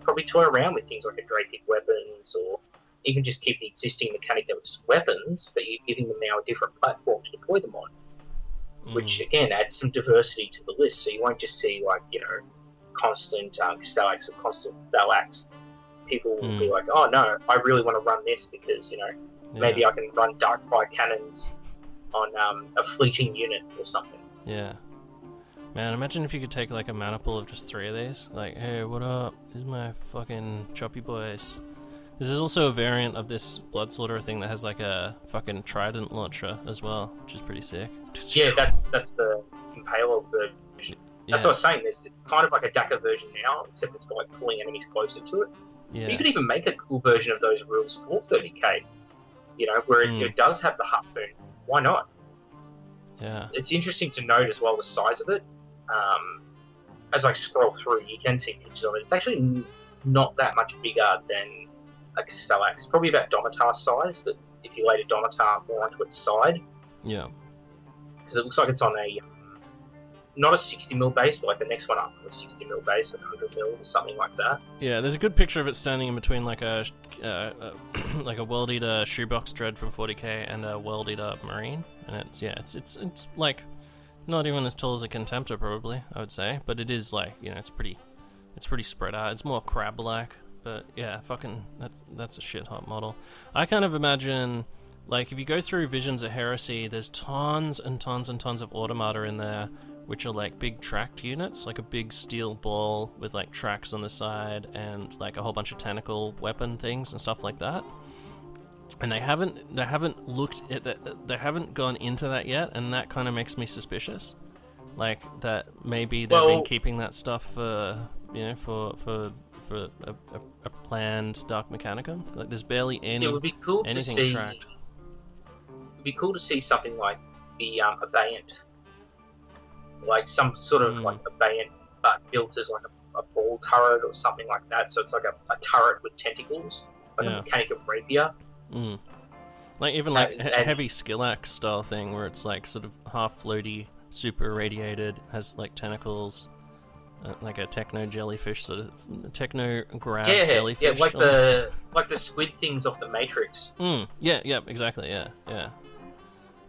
probably toy around with things like a Drakic weapons, or even just keep the existing Mechanicum's weapons, but you're giving them now a different platform to deploy them on. Which again adds some diversity to the list, so you won't just see like, you know, constant Castellax or constant Bellax. People will be like, oh no, I really want to run this because, you know, maybe I can run Darkfire cannons on a fleeting unit or something. Yeah. Man, imagine if you could take like a mana pool of just 3 of these. Like, hey, what up? These are my fucking choppy boys. This is also a variant of this Blood Slaughterer thing that has like a fucking trident launcher as well, which is pretty sick. Yeah, that's the Impaler version. That's what I was saying. It's kind of like a DACA version now, except it's got like pulling enemies closer to it. Yeah. But you could even make a cool version of those rules for 30k. You know, where it does have the harpoon. Why not? Yeah. It's interesting to note as well the size of it. As I scroll through, you can see pictures of it. It's actually not that much bigger than a Castellax. Probably about Domitar size, but if you laid a Domitar more onto its side. Yeah. Because it looks like it's on a not a 60mm base, but like the next one up from a 60mm base, 100mm or something like that. Yeah, there's a good picture of it standing in between like a like a World Eater shoebox dread from 40k and a World Eater Marine, and it's like not even as tall as a Contemptor probably, I would say, but it is like, you know, it's pretty spread out. It's more crab-like, but yeah, fucking that's a shit hot model. I kind of imagine, like, if you go through Visions of Heresy, there's tons and tons and tons of automata in there, which are like big tracked units, like a big steel ball with like tracks on the side and like a whole bunch of tentacle weapon things and stuff like that. And they haven't looked at that, they haven't gone into that yet, and that kind of makes me suspicious. Like that maybe they've been keeping that stuff for, you know, for a planned Dark Mechanicum. Like there's barely any it would be cool anything to see, tracked. It'd be cool to see something like the Abeyant, like some sort of like Abeyant, but built as like a ball turret or something like that. So it's like a turret with tentacles, like a Mechanicum rapier. Like even like a heavy Skillax style thing where it's like sort of half floaty, super irradiated, has like tentacles, like a techno jellyfish sort of techno grab jellyfish. Yeah, like the squid things off the Matrix. Yeah, exactly.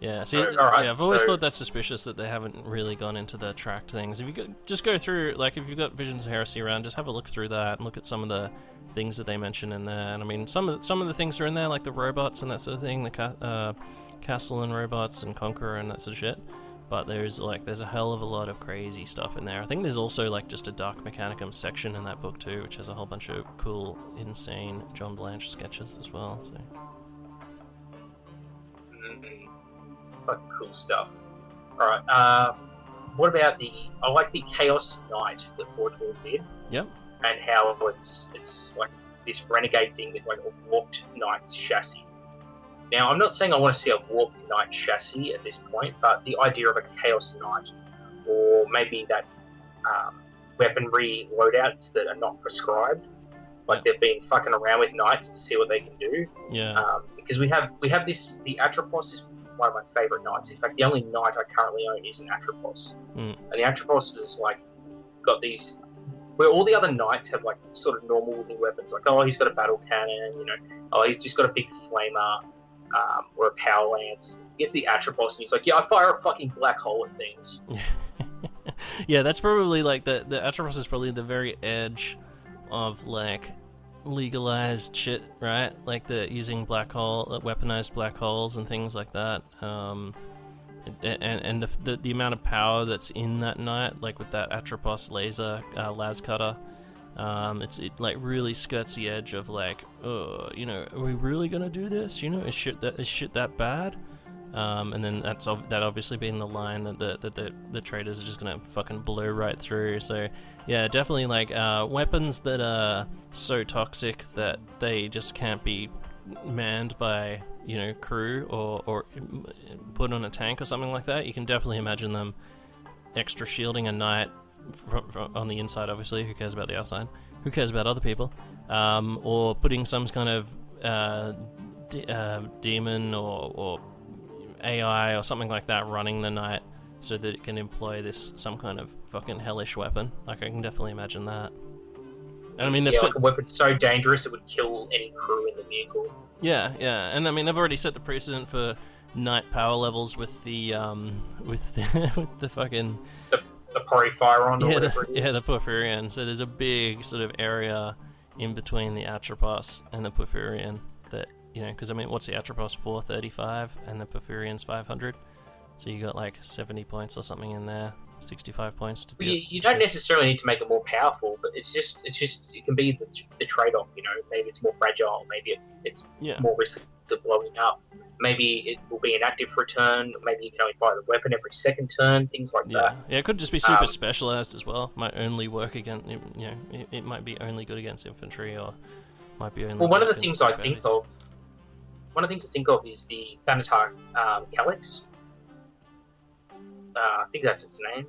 Yeah. See, I've always thought that's suspicious that they haven't really gone into the tracked things. If you just go through, like, if you've got Visions of Heresy around, just have a look through that and look at some of the things that they mention in there. And I mean, some of the things are in there, like the robots and that sort of thing, the Castellan robots and Conqueror and that sort of shit. But there's a hell of a lot of crazy stuff in there. I think there's also like just a Dark Mechanicum section in that book too, which has a whole bunch of cool, insane John Blanche sketches as well. So. Fucking cool stuff. Alright, what about I like the Chaos Knight that Forgeworld did. Yep. And how it's like this renegade thing with like a warped knight's chassis. Now, I'm not saying I want to see a warped knight chassis at this point, but the idea of a Chaos Knight, or maybe that weaponry loadouts that are not prescribed, like they've been fucking around with knights to see what they can do. Yeah. Because we have the Atropos is one of my favourite knights. In fact, the only knight I currently own is an Atropos. And the Atropos is like got these, where all the other knights have like sort of normal looking weapons, like, oh, he's got a battle cannon, you know, oh, he's just got a big flamer, or a power lance. You get to the Atropos and he's like, yeah, I fire a fucking black hole at things. Yeah, that's probably like the Atropos is probably the very edge of like legalized shit, right? Like the using weaponized black holes and things like that. And the amount of power that's in that knight, like with that Atropos laser las cutter, it like really skirts the edge of like, oh, you know, are we really gonna do this? You know, is shit that bad? And then that obviously being the line that the traders are just gonna fucking blow right through. So yeah, definitely like weapons that are so toxic that they just can't be manned by crew or put on a tank or something like that. You can definitely imagine them extra shielding a knight on the inside. Obviously, who cares about the outside? Who cares about other people? Or putting some kind of demon or AI or something like that running the knight so that it can employ some kind of fucking hellish weapon. Like, I can definitely imagine that. And I mean, like a weapon so dangerous it would kill any crew in the vehicle. Yeah, and I mean, they've already set the precedent for knight power levels with the with the fucking the Porphyrion or whatever it is. Yeah, the Porphyrion. So there's a big sort of area in between the Atropos and the Porphyrion that, because I mean, what's the Atropos? 435 and the Porphyrion's 500. So you got like 70 points or something in there, 65 points to do. You don't necessarily need to make it more powerful, but it's just it can be the trade-off. Maybe it's more fragile, maybe it's more risk of blowing up. Maybe it will be inactive for a turn. Maybe you can only fire the weapon every second turn. Things like that. Yeah, it could just be super specialized as well. Might only work against it might be only good against infantry, or might be only. Well, one of the things I think of is the Thanatar Calyx. I think that's its name.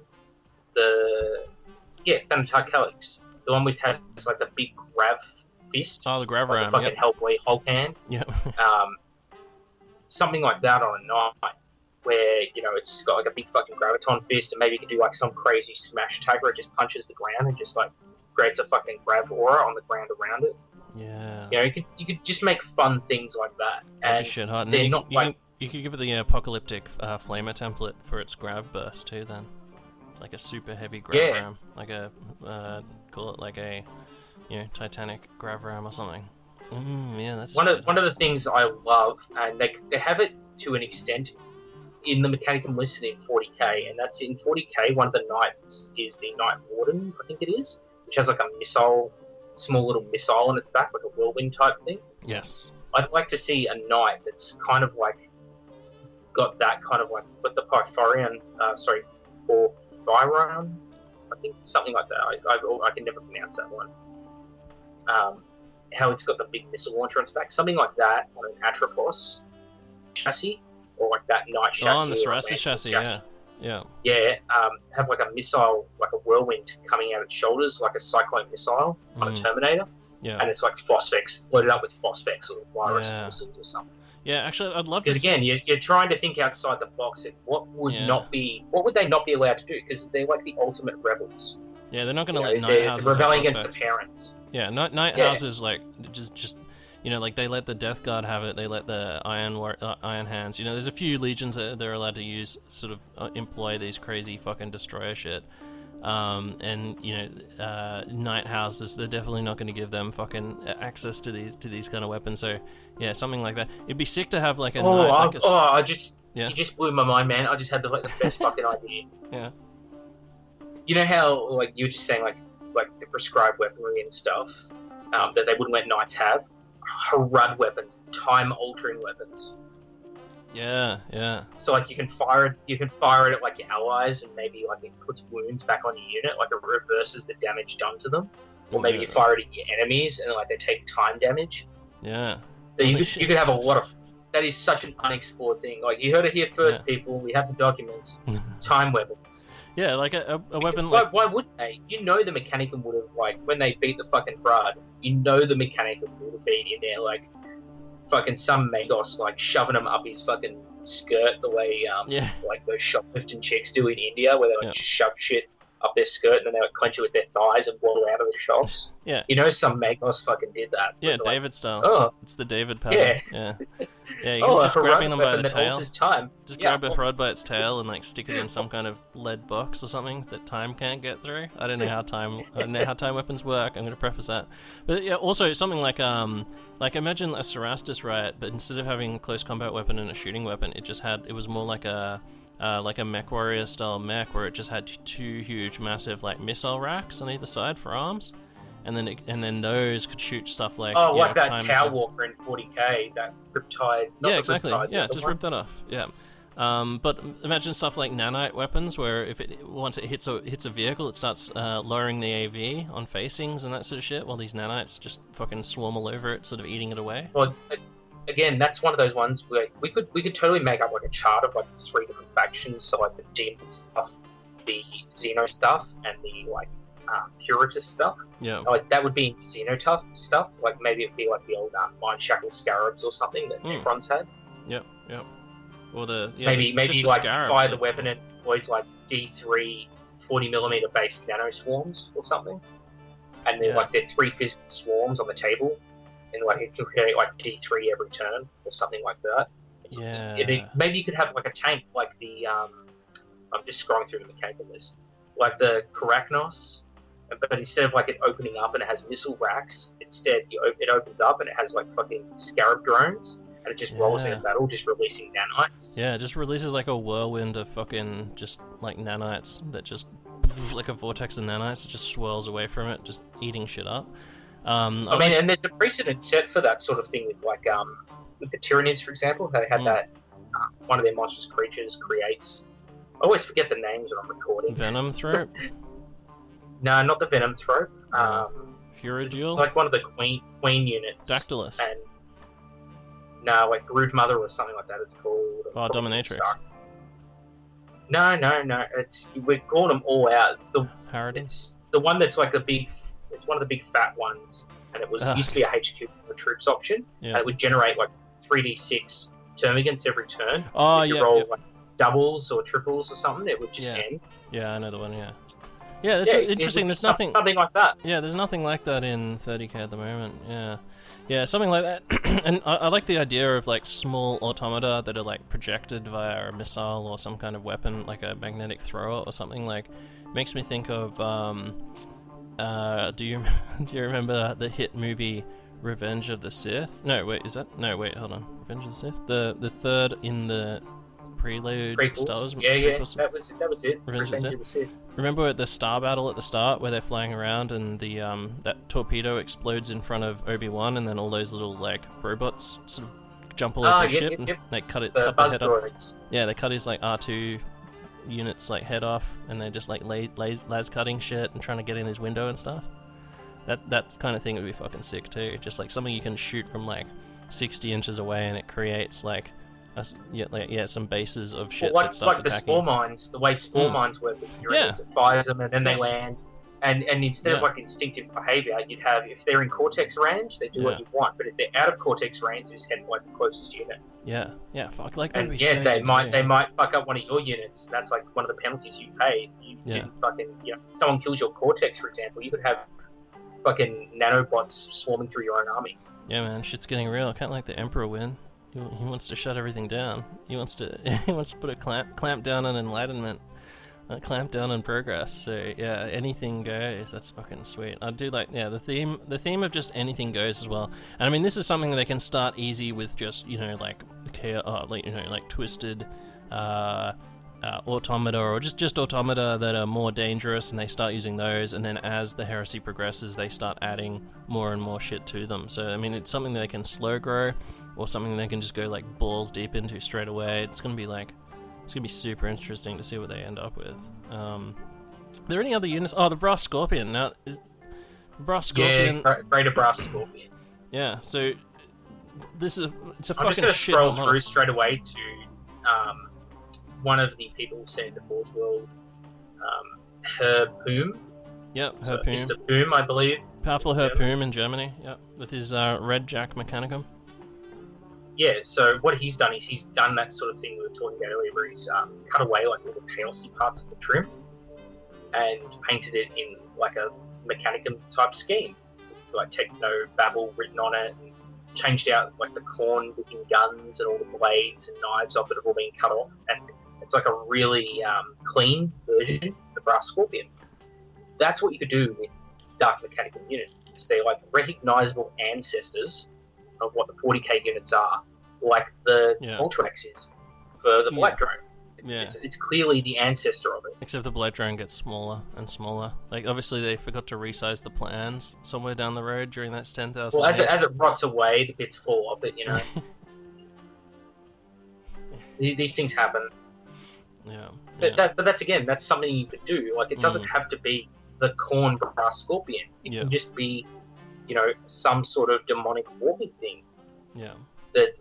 Thanatar Calyx. The one which has like the big grav fist. Oh, the grav ram. The fucking Hellboy Hulk hand. Yeah. Something like that on a knight, where it's just got like a big fucking graviton fist, and maybe you can do like some crazy smash attack where it just punches the ground and just like creates a fucking grav aura on the ground around it. Yeah. You could just make fun things like that. And shit hard. And you could give it the apocalyptic flamer template for its grav burst too. Then, it's like a super heavy grav ram, like a call it like a Titanic grav ram or something. That's one of the things I love, and they have it to an extent in the Mechanicum listed in 40k, and that's in 40k. One of the knights is the Knight Warden, I think it is, which has like a small little missile on its back, like a whirlwind type thing. Yes. I'd like to see a knight that's kind of like got that kind of like, but the Porphyrion, Porphyrion, I think something like that. I can never pronounce that one. How it's got the big missile launcher on its back, something like that on an Atropos chassis, or like that knight chassis. Oh, on the Sarastas chassis, yeah. Yeah, have like a missile, like a whirlwind coming out its shoulders, like a cyclone missile on a Terminator. Yeah. And it's like Phosphex, loaded up with Phosphex or virus missiles or something. Yeah, actually, I'd love to. Because again, you're trying to think outside the box. What would they not be allowed to do? Because they're like the ultimate rebels. Yeah, they're not going to let night houses. They're rebelling against the parents. Yeah, night houses like just like they let the Death Guard have it. They let the Iron Hands. There's a few legions that they're allowed to use, sort of employ these crazy fucking destroyer shit. And night houses, they're definitely not going to give them fucking access to these kind of weapons. So yeah, something like that. It'd be sick to have like a you just blew my mind, man. I just had the best fucking idea. Yeah. You know how like you were just saying like the prescribed weaponry and stuff that they wouldn't let knights have. Harud weapons, time altering weapons. Yeah. So like you can fire it at like your allies, and maybe like it puts wounds back on your unit, like it reverses the damage done to them. Or maybe you fire it at your enemies, and like they take time damage. Yeah. So you could have a lot of. That is such an unexplored thing. Like you heard it here first, people. We have the documents. Time weapons. Yeah, like a weapon. Why wouldn't they? The Mechanicum would have, like, when they beat the fucking Brad, the Mechanicum would have been in there, like, fucking some Magos, like, shoving him up his fucking skirt the way, like, those shoplifting chicks do in India, where they, like, shove shit up their skirt and then they, like, clench it with their thighs and waddle out of the shops. Yeah. Some Magos fucking did that. Yeah, like, David style. It's the David power. Yeah. Yeah, you can just grabbing them by the tail. Just grab a Harud by its tail and like stick it in some kind of lead box or something that time can't get through. I don't know how time weapons work. I'm gonna preface that. But yeah, also something like imagine a Sarastas riot, but instead of having a close combat weapon and a shooting weapon, it was more like a mech warrior style mech where it just had two huge massive like missile racks on either side for arms. And then those could shoot stuff like like that Tower Walker in 40k, that Riptide. Yeah, exactly. Just rip that off. Yeah, But imagine stuff like nanite weapons, where once it hits a vehicle, it starts lowering the AV on facings and that sort of shit, while these nanites just fucking swarm all over it, sort of eating it away. Well, again, that's one of those ones where we could totally make up like a chart of like the 3 different factions. So like the demon stuff, the Xeno stuff, and the like Puritus stuff. Yeah. Like that would be Xenotough stuff. Like maybe it'd be like the old Mind Shackle Scarabs or something that Necrons had. Yep. Or maybe like scarabs, fire the weapon and deploys like D3 40mm based nano swarms or something, and then like they're 3 physical swarms on the table, and like it can create like D3 every turn or something like that. Maybe you could have like a tank like the I'm just scrolling through the mechanical list, like the Karachnos, but instead of like it opening up and it has missile racks, instead it opens up and it has like fucking scarab drones. And it just rolls in battle, just releasing nanites. Yeah, it just releases like a whirlwind of fucking just like nanites that just like a vortex of nanites that just swirls away from it, just eating shit up. I mean, and there's a precedent set for that sort of thing with like with the Tyranids, for example. They had that one of their monstrous creatures creates. I always forget the names when I'm recording. Venom throat. No, not the Venom throat. Huragil? Like one of the queen units. Dactylus. And no, like Brood Mother or something like that. It's called. Oh, Dominatrix. No. We call them all out. It's the one that's like it's one of the big fat ones, and it used to be a HQ for troops option. Yeah. And it would generate like 3d6 termagants every turn. Oh, if you roll like doubles or triples or something, it would just end. Yeah, I know the one. Yeah, that's interesting. There's nothing something like that. Yeah, there's nothing like that in 30k at the moment. Yeah, something like that. And I like the idea of like small automata that are like projected via a missile or some kind of weapon, like a magnetic thrower or something. Like, makes me think of do you remember the hit movie Revenge of the Sith? No, wait, hold on. Revenge of the Sith? The third in the prelude Star Wars. Yeah, that was it. Revenge of the Sith. Remember the star battle at the start where they're flying around and the that torpedo explodes in front of Obi-Wan, and then all those little like robots sort of jump all over the ship and they cut the head off. Yeah, they cut his like R2 units like head off, and they're just like las cutting shit and trying to get in his window and stuff. That kind of thing would be fucking sick too. Just like something you can shoot from like 60 inches away, and it creates like some bases of shit that starts like attacking. The spore mines, the way spore mines work with it fires them and then they land. And instead of like instinctive behavior, you'd have, if they're in cortex range, they do what you want. But if they're out of cortex range, they just head like the closest unit. Yeah, fuck, like that'd be so they might fuck up one of your units. That's like one of the penalties you pay. You fucking, someone kills your cortex, for example, you could have fucking nanobots swarming through your own army. Yeah, man, shit's getting real. I can't let the Emperor win. He wants to shut everything down. He wants to put a clamp down on enlightenment, clamp down on progress. So yeah, anything goes. That's fucking sweet. I do like the theme of just anything goes as well. And I mean, this is something that they can start easy with, just like twisted automata, or just automata that are more dangerous, and they start using those, and then as the heresy progresses they start adding more and more shit to them. So I mean, it's something that they can slow grow, or something they can just go like balls deep into straight away. It's gonna be super interesting to see what they end up with. Are there any other units? Oh, the Brass Scorpion. Now, is the Brass Scorpion? Yeah, Greater Brass Scorpion. Yeah, so it's a I'm fucking just gonna shit. scroll through straight away to one of the people sent the Forge World, Herpoom. Yep, so Herpoom. Mr. Boom, I believe. Powerful Herpoom in Germany. Yep, with his Red Jack Mechanicum. Yeah, so what he's done is he's done that sort of thing we were talking about earlier, where he's cut away like all the chaosy parts of the trim and painted it in like a Mechanicum type scheme, like techno babble written on it, and changed out like the corn looking guns and all the blades and knives of it have all been cut off, and it's like a really clean version of the Brass Scorpion. That's what you could do with Dark Mechanicum units. They're like recognizable ancestors of what the 40k units are, like the Ultrax is for the Blight Drone. It's clearly the ancestor of it. Except the Blight Drone gets smaller and smaller. Like, obviously they forgot to resize the plans somewhere down the road during that 10,000 Well, as it rots away, the bits fall off it, These things happen. Yeah. But that's again, that's something you could do. Like, it doesn't have to be the corn brass scorpion. It can just be, some sort of demonic warping thing. Yeah.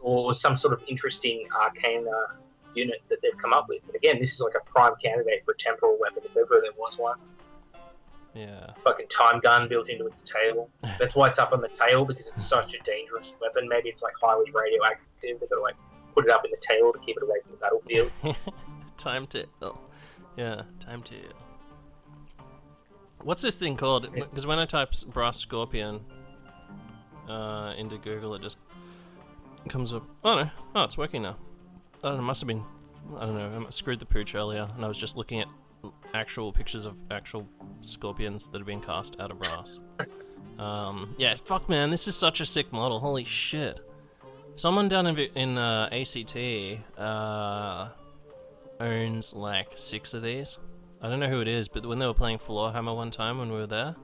Or some sort of interesting arcane unit that they've come up with. But again, this is like a prime candidate for a temporal weapon, if ever there was one. Yeah. Fucking time gun built into its tail. That's why it's up on the tail, because it's such a dangerous weapon. Maybe it's like highly radioactive. They've got to like put it up in the tail to keep it away from the battlefield. Time tail. Yeah, time tail. What's this thing called? Because when I type brass scorpion into Google, it just comes up. Oh no! Oh, it's working now. I don't know. It must have been. I don't know. I screwed the pooch earlier, and I was just looking at actual pictures of actual scorpions that have been cast out of brass. Yeah, fuck, man. This is such a sick model. Holy shit. Someone down in ACT owns like 6 of these. I don't know who it is, but when they were playing Floorhammer one time when we were there,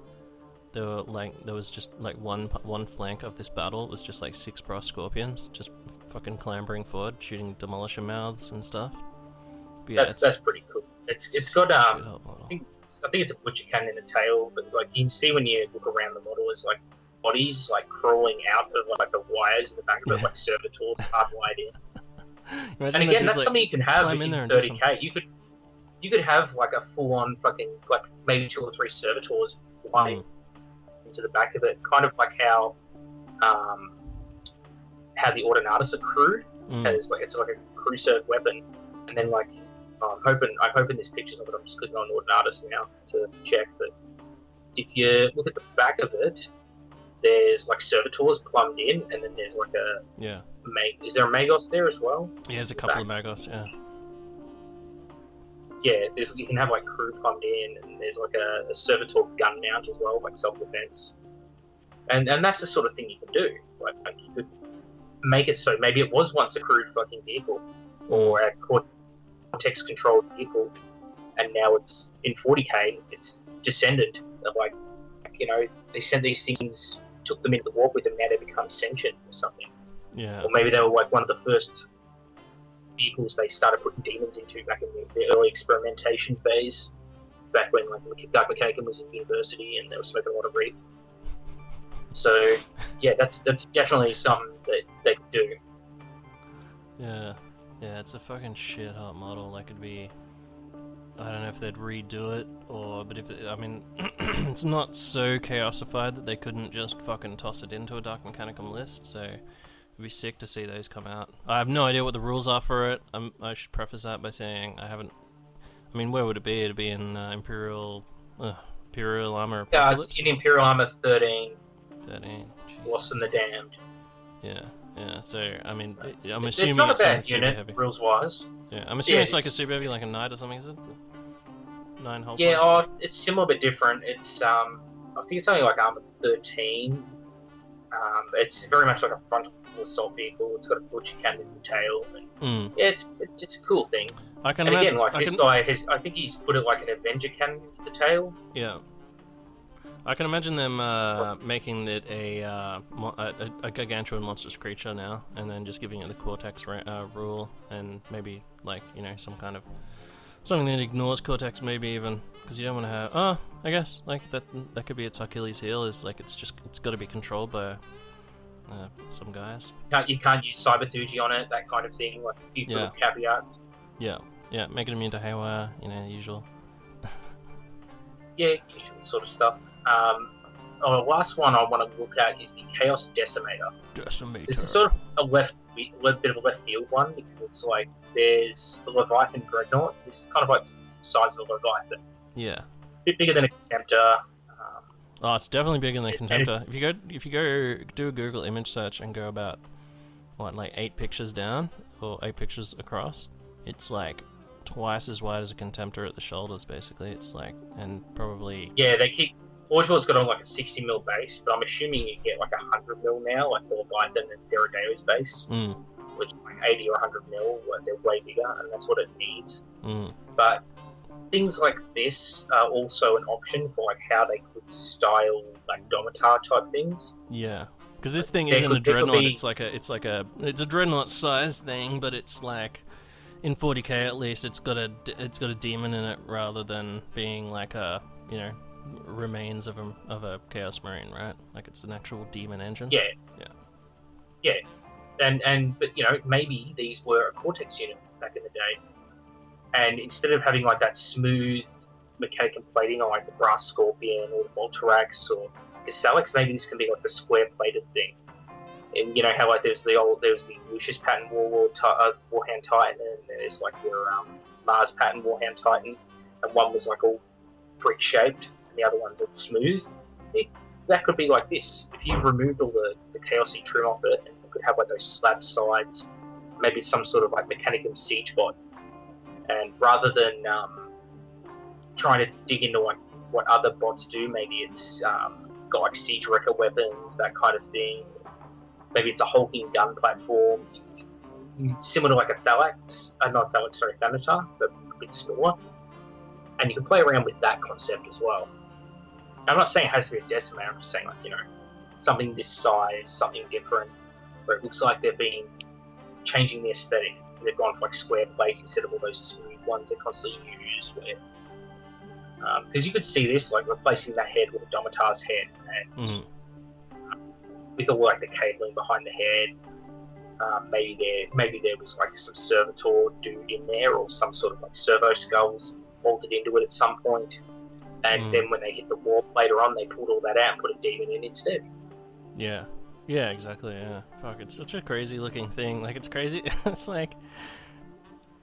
there was just like one flank of this battle. It was just like 6 brass scorpions, just fucking clambering forward, shooting demolisher mouths and stuff. But yeah, that's pretty cool. It's got I think it's a butcher cannon in the tail, but like you can see when you look around the model, it's like bodies like crawling out of like the wires in the back of it, like servitors hardwired in. And again, that's something you can have in 30k. You could have like a full-on fucking like maybe 2 or 3 servitors flying into the back of it, kind of like how the Ordinatus are crewed. It's like a crew serve weapon, and then like I'm hoping this picture's of it. I'm just clicking on Ordinatus now to check. But if you look at the back of it, there's like servitors plumbed in, and then there's like a is there a Magos there as well? Yeah, there's a couple of Magos. Yeah. Yeah, you can have like crew plumbed in, and there's like a servitor gun mount as well, like self-defense, and that's the sort of thing you can do. Like you could make it so maybe it was once a crewed fucking vehicle or a cortex-controlled vehicle, and now it's in 40k. It's descended. Like they sent these things, took them into the warp with them. Now they become sentient or something. Yeah. Or maybe they were like one of the first vehicles they started putting demons into back in the early experimentation phase, back when like Dark Mechanicum was in university and they were smoking a lot of reef. So yeah, that's definitely something that they could do. Yeah, it's a fucking shit hot model. Like it'd be, I don't know if they'd redo it but if it's not so chaosified that they couldn't just fucking toss it into a Dark Mechanicum list. So it'd be sick to see those come out. I have no idea what the rules are for it. I should preface that by saying I haven't. I mean, where would it be? It'd be in Imperial Armor Apocalypse? Yeah, it's in Imperial Armor 13. 13. Lost in the Damned. Yeah. So I mean, I'm assuming it's not a bad super unit, heavy. rules-wise. Yeah, I'm assuming it's like a super heavy, like a knight or something. Is it? 9 hull Yeah, points? it's similar but different. It's I think it's only like Armor 13. It's very much like a frontal assault vehicle. It's got a butcher cannon in the tail, and yeah, it's a cool thing. I can and imagine. Again, like this guy has, I think he's put it like an Avenger cannon into the tail. Yeah, I can imagine them making it a gargantuan monstrous creature now, and then just giving it the Cortex rule, and maybe like some kind of something that ignores Cortex, maybe even because you don't want to have. I guess like that could be its Achilles heel. Is like it's got to be controlled by some guys. You can't use Cyberthugy on it, that kind of thing. Like a few little caveats. Yeah, making immune to haywire, usual. Yeah, usual sort of stuff. The last one I want to look at is the Chaos Decimator. This is sort of a bit of a left field one, because it's like there's the Leviathan Dreadnought. This is kind of like the size of a Leviathan. Yeah. A bit bigger than a Contemptor. It's definitely bigger than a Contemptor. If you go do a Google image search and go about like 8 pictures down or 8 pictures across, it's like twice as wide as a Contemptor at the shoulders. Basically, it's like and probably they keep. Forgeworld's got on like a 60mm base, but I'm assuming you get like 100mm now, like the Leviathan and Derridao's base, which is like 80 or 100mm, where they're way bigger, and that's what it needs. But things like this are also an option for like how they could style like Domitar type things. Yeah, because this thing isn't a dreadnought. It's a dreadnought size thing, but it's like in 40k at least, it's got a demon in it rather than being like a remains of a Chaos Marine, right? Like it's an actual demon engine. Yeah. Yeah. Yeah. But maybe these were a Cortex unit back in the day, and instead of having like that smooth Mechanicum plating on like the Brass Scorpion or the Voltarax or the Salix, maybe this can be like the square plated thing. And you know how like there's the Lucius pattern Warhand Titan, and there's like your Mars pattern Warhand Titan, and one was like all brick shaped, and the other one's all smooth. That could be like this. If you removed all the chaosy trim off it, and you could have like those slab sides, maybe some sort of like Mechanicum siege bot, and rather than trying to dig into like what other bots do, maybe it's got like siege wrecker weapons, that kind of thing. Maybe it's a hulking gun platform, similar to like a Thanatar, but a bit smaller. And you can play around with that concept as well. I'm not saying it has to be a Decimator, I'm just saying like, something this size, something different, where it looks like they've been changing the aesthetic. They've gone for like square plates instead of all those smooth ones they constantly use. Because you could see this like replacing that head with a Domitar's head, and with all like the cabling behind the head. Maybe there was like some Servitor dude in there, or some sort of like servo skulls bolted into it at some point. And then when they hit the warp later on, they pulled all that out and put a demon in instead. Yeah. Yeah, exactly, yeah. Fuck, it's such a crazy looking thing. Like, it's crazy. It's like,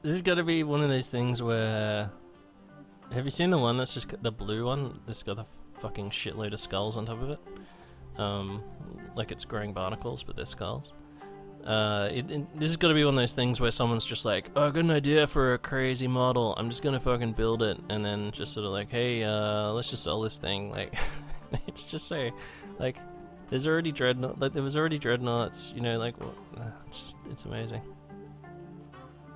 this has got to be one of those things where... Have you seen the one that's just the blue one? That's got a fucking shitload of skulls on top of it. Like it's growing barnacles, but they're skulls. This is got to be one of those things where someone's just like, oh, I got an idea for a crazy model. I'm just gonna fucking build it, and then just sort of like, hey, let's just sell this thing. Like, it's just so, like, there's already dreadnought. Like, there was already dreadnoughts. Like, it's amazing.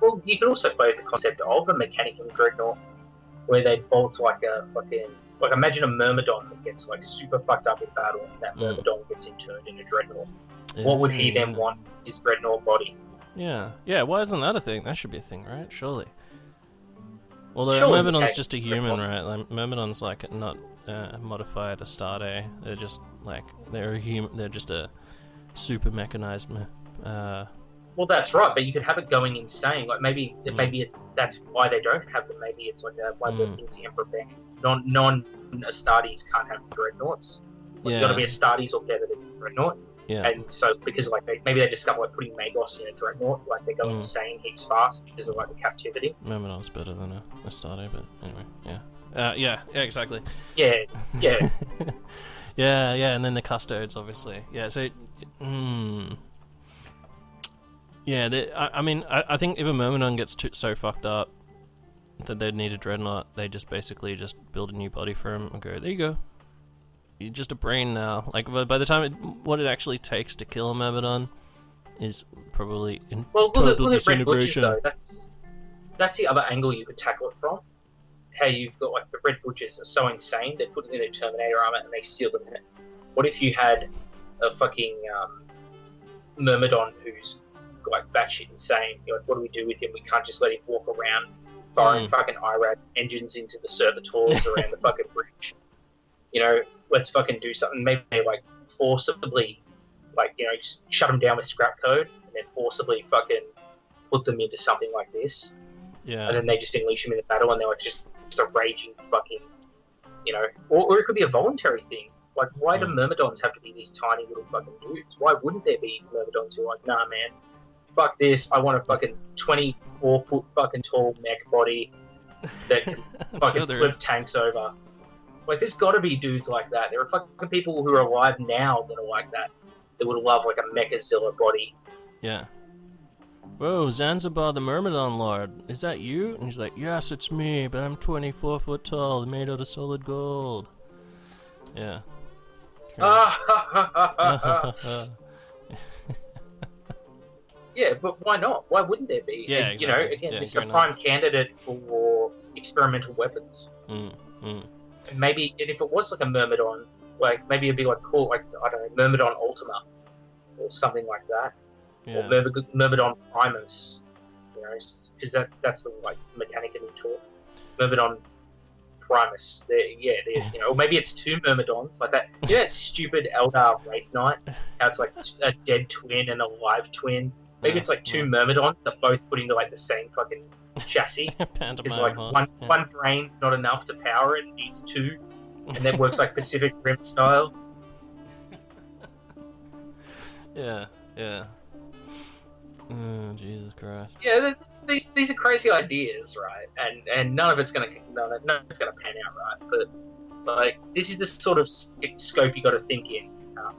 Well, you can also play the concept of a Mechanicum dreadnought, where they bolt like a fucking, like, imagine a Myrmidon that gets like super fucked up in battle, and that Myrmidon gets interned in a dreadnought. What would he then want his dreadnought body? Yeah. Why isn't that a thing? That should be a thing, right? Surely. Although Myrmidon's just a human, right? Like, Myrmidon's like not modified Astarte. They're just like they're a human. They're just a super mechanized. Well, that's right, but you could have it going insane. Like maybe that's why they don't have them. Maybe it's like one of the things the Emperor banned. Non-Astartes can't have dreadnoughts. Like, you got to be Astartes or better than dreadnought. Yeah. And so because like maybe they discover like putting Magos in a dreadnought, like they go insane heaps fast because of like the captivity. Myrmidon's better than a Astarte, but anyway, yeah, exactly. Yeah. yeah, and then the Custodes, obviously. Yeah, so, yeah, I think if a Myrmidon gets so fucked up that they'd need a dreadnought, they just basically just build a new body for him and go, there you go. You're just a brain now. Like, by the time what it actually takes to kill a Myrmidon is probably in total disintegration. Red Butchers, though, that's the other angle you could tackle it from. How you've got like the Red Butchers are so insane, they put it in a Terminator armor and they seal them in it. What if you had a fucking Myrmidon who's like batshit insane? You're like, what do we do with him? We can't just let him walk around firing fucking IRAD engines into the servitors around the fucking bridge. Let's fucking do something. Maybe like forcibly, like, just shut them down with scrap code and then forcibly fucking put them into something like this. Yeah. And then they just unleash them in a battle and they're like just a raging fucking, or it could be a voluntary thing. Like, why do Myrmidons have to be these tiny little fucking dudes? Why wouldn't there be Myrmidons who are like, nah, man, fuck this. I want a fucking 24-foot fucking tall mech body that can fucking flip tanks over. Like, there's got to be dudes like that. There are fucking people who are alive now that are like that. That would love like a Mechazilla body. Yeah. Whoa, Zanzibar the Myrmidon Lord. Is that you? And he's like, yes, it's me, but I'm 24 foot tall, made out of solid gold. Yeah. Yeah, but why not? Why wouldn't there be? Yeah, and, exactly. Again, it's a prime candidate for experimental weapons. And maybe, and if it was like a Myrmidon, like maybe it'd be like cool, like, I don't know, Myrmidon Ultima or something like that, or Myrmidon Primus, you know, because that's the like Mechanicum talk. Myrmidon Primus, you know, or maybe it's two Myrmidons like that. You know, that stupid Eldar Wraith Knight. How it's like a dead twin and a live twin. Maybe it's like two Myrmidons that both put into like the same fucking chassis. It's like one brain's not enough to power it; needs two, and then works like Pacific Rim style. Yeah. Oh, Jesus Christ. Yeah, these are crazy ideas, right? And none of it's gonna pan out, right? But like, this is the sort of scope you got to think in.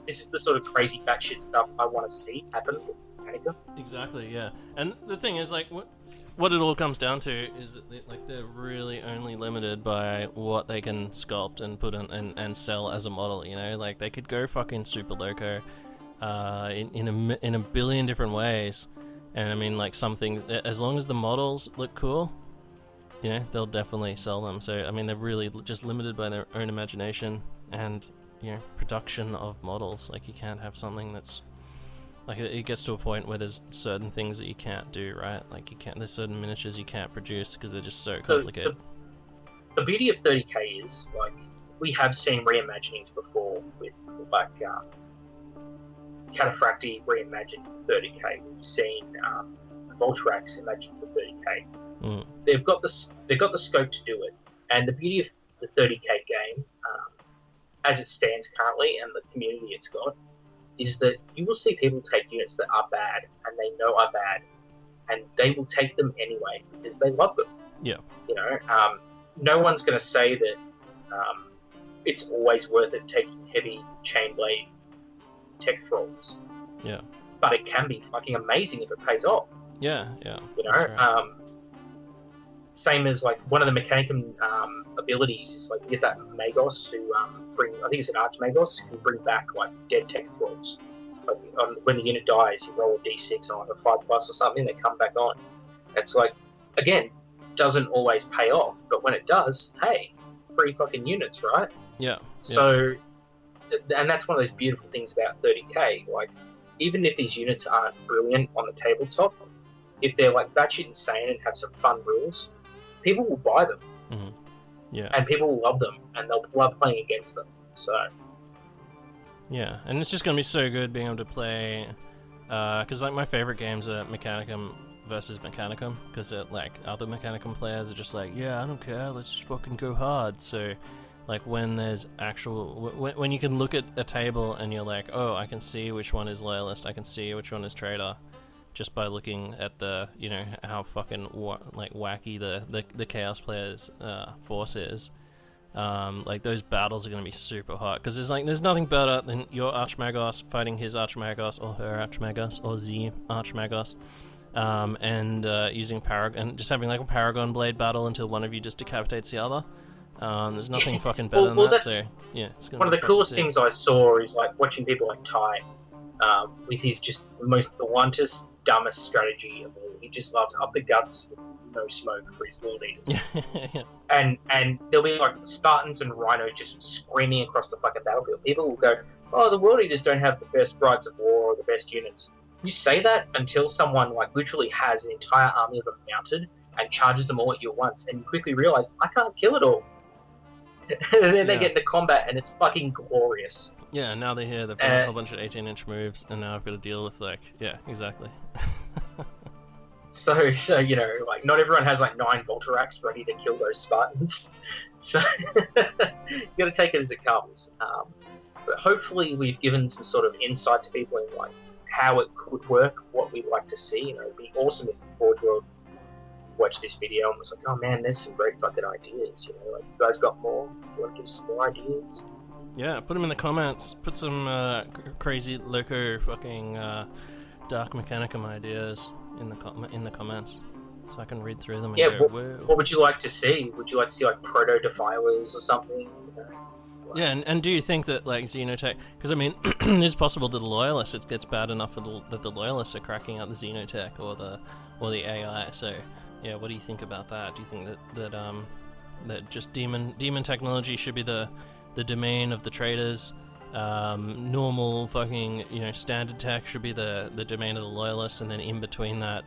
This is the sort of crazy batshit stuff I want to see happen with Mechanica. Exactly, yeah. And the thing is, like, what it all comes down to is that they're really only limited by what they can sculpt and put in and sell as a model. You know, like they could go fucking super loco, in a billion different ways. And I mean, like, something, as long as the models look cool, you know, they'll definitely sell them. So, I mean, they're really just limited by their own imagination and, you know, production of models. Like, you can't have something that's, like, it gets to a point where there's certain things that you can't do, right? Like, there's certain miniatures you can't produce because they're just so complicated. The beauty of 30k is, like, we have seen reimaginings before with, like, Cataphracti reimagined 30k. We've seen Voltrax imagined for 30k. They've got the scope to do it, and the beauty of the 30k game, as it stands currently, and the community it's got, is that you will see people take units that are bad and they know are bad, and they will take them anyway because they love them. Yeah. You know, no one's going to say that it's always worth it taking heavy chain blade tech thralls. Yeah. But it can be fucking amazing if it pays off. Yeah. You know, right. Same as like one of the Mechanicum abilities is like you get that Magos who I think it's an Archmagos who can bring back like dead tech thralls. Like when the unit dies, you roll a d6 on like a 5+ or something, they come back on. It's like, again, doesn't always pay off, but when it does, hey, free fucking units, right? Yeah. So. And that's one of those beautiful things about 30k. Like, even if these units aren't brilliant on the tabletop, if they're like batshit insane and have some fun rules, people will buy them. Mm-hmm. Yeah. And people will love them, and they'll love playing against them. So. Yeah, and it's just gonna be so good being able to play, because like my favorite games are Mechanicum versus Mechanicum, because like other Mechanicum players are just like, yeah, I don't care, let's just fucking go hard. So. Like when there's when you can look at a table and you're like, oh, I can see which one is loyalist, I can see which one is traitor, just by looking at the, you know, how fucking like wacky the Chaos players' force is. Like those battles are gonna be super hot because there's nothing better than your Archmagos fighting his Archmagos or her Archmagos or the Archmagos, and using Paragon, just having like a Paragon blade battle until one of you just decapitates the other. There's nothing fucking better than that, so yeah, it's gonna one of the coolest things I saw is like watching people like Ty, with his just the bluntest, dumbest strategy of all. He just loves up the guts with no smoke for his war leaders. Yeah. And there'll be like Spartans and Rhino just screaming across the fucking battlefield. People will go, oh, the world leaders don't have the best Brides of War or the best units. You say that until someone like literally has an entire army of them mounted and charges them all at you at once, and you quickly realize, I can't kill it all. And then they get into combat, and it's fucking glorious. Yeah, now they're here, they've got a whole bunch of 18-inch moves, and now I've got to deal with, like, yeah, exactly. So you know, like, not everyone has, like, 9 Voltarax ready to kill those Spartans. So, you gotta take it as it comes. But hopefully we've given some sort of insight to people in, like, how it could work, what we'd like to see. You know, it'd be awesome if Forge World watched this video and was like, oh man, there's some great fucking ideas, you know, like, you guys got more, you want to give some more ideas? Yeah, put them in the comments, put some crazy loco fucking Dark Mechanicum ideas in the comments, so I can read through them and go, whoa. What would you like to see? Would you like to see, like, Proto-Defilers or something? You know, like... Yeah, and do you think that, like, Xenotech, because I mean, it's possible that the Loyalists, it gets bad enough that the Loyalists are cracking out the Xenotech or the AI, so... Yeah, what do you think about that? Do you think that just demon technology should be the domain of the traders? Normal fucking, you know, standard tech should be the domain of the loyalists, and then in between that,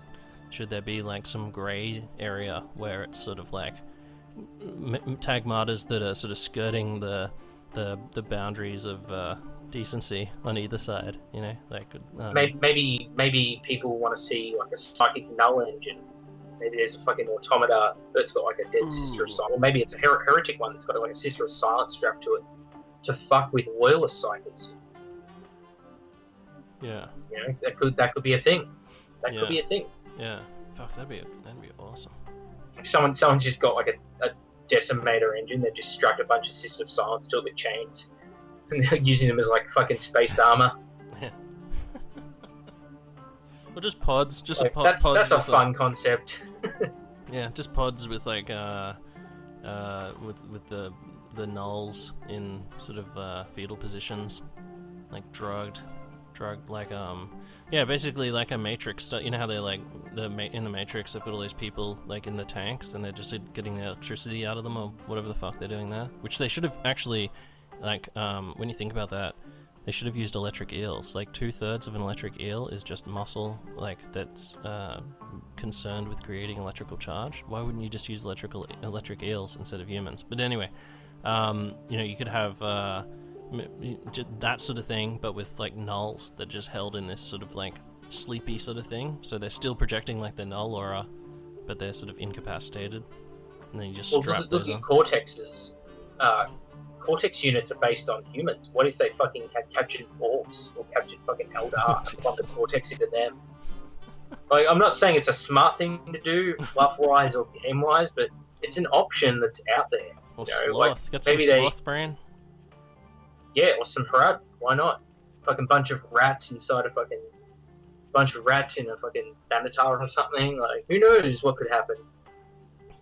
should there be like some grey area where it's sort of like tagmatas that are sort of skirting the boundaries of decency on either side, you know, like maybe people want to see like a psychic null engine. Maybe there's a fucking automata that's got like a dead sister of silence, or maybe it's a heretic one that's got like a sister of silence strapped to it to fuck with loyalist cycles. Yeah, you know, that could be a thing. That could be a thing. Yeah, fuck, that'd be awesome. Someone's just got like a decimator engine that just strapped a bunch of System of Silence to the chains, and they're using them as like fucking spaced armor. Yeah. Or just pods, just like, pods. That's a fun concept. Yeah, just pods with like with the nulls in sort of fetal positions, like drugged like basically like a Matrix. You know how they like in the Matrix they put all these people like in the tanks and they're just getting the electricity out of them or whatever the fuck they're doing there, which they should have actually like when you think about that, they should have used electric eels. Like 2/3 of an electric eel is just muscle like that's concerned with creating electrical charge. Why wouldn't you just use electric eels instead of humans? But anyway, you know, you could have that sort of thing, but with like nulls that just held in this sort of like sleepy sort of thing. So they're still projecting like the null aura, but they're sort of incapacitated. And then you just strap those on. Cortexes. Cortex units are based on humans. What if they fucking had captured orcs or captured fucking Eldar and plugged the Cortex into them? Like, I'm not saying it's a smart thing to do, fluff-wise or game-wise, but it's an option that's out there. Or you know, sloth. like, Got some sloth brain. Yeah, or some Harad. Why not? Fucking bunch of rats inside a fucking bunch of rats in a fucking Thanatar or something. Like, who knows what could happen?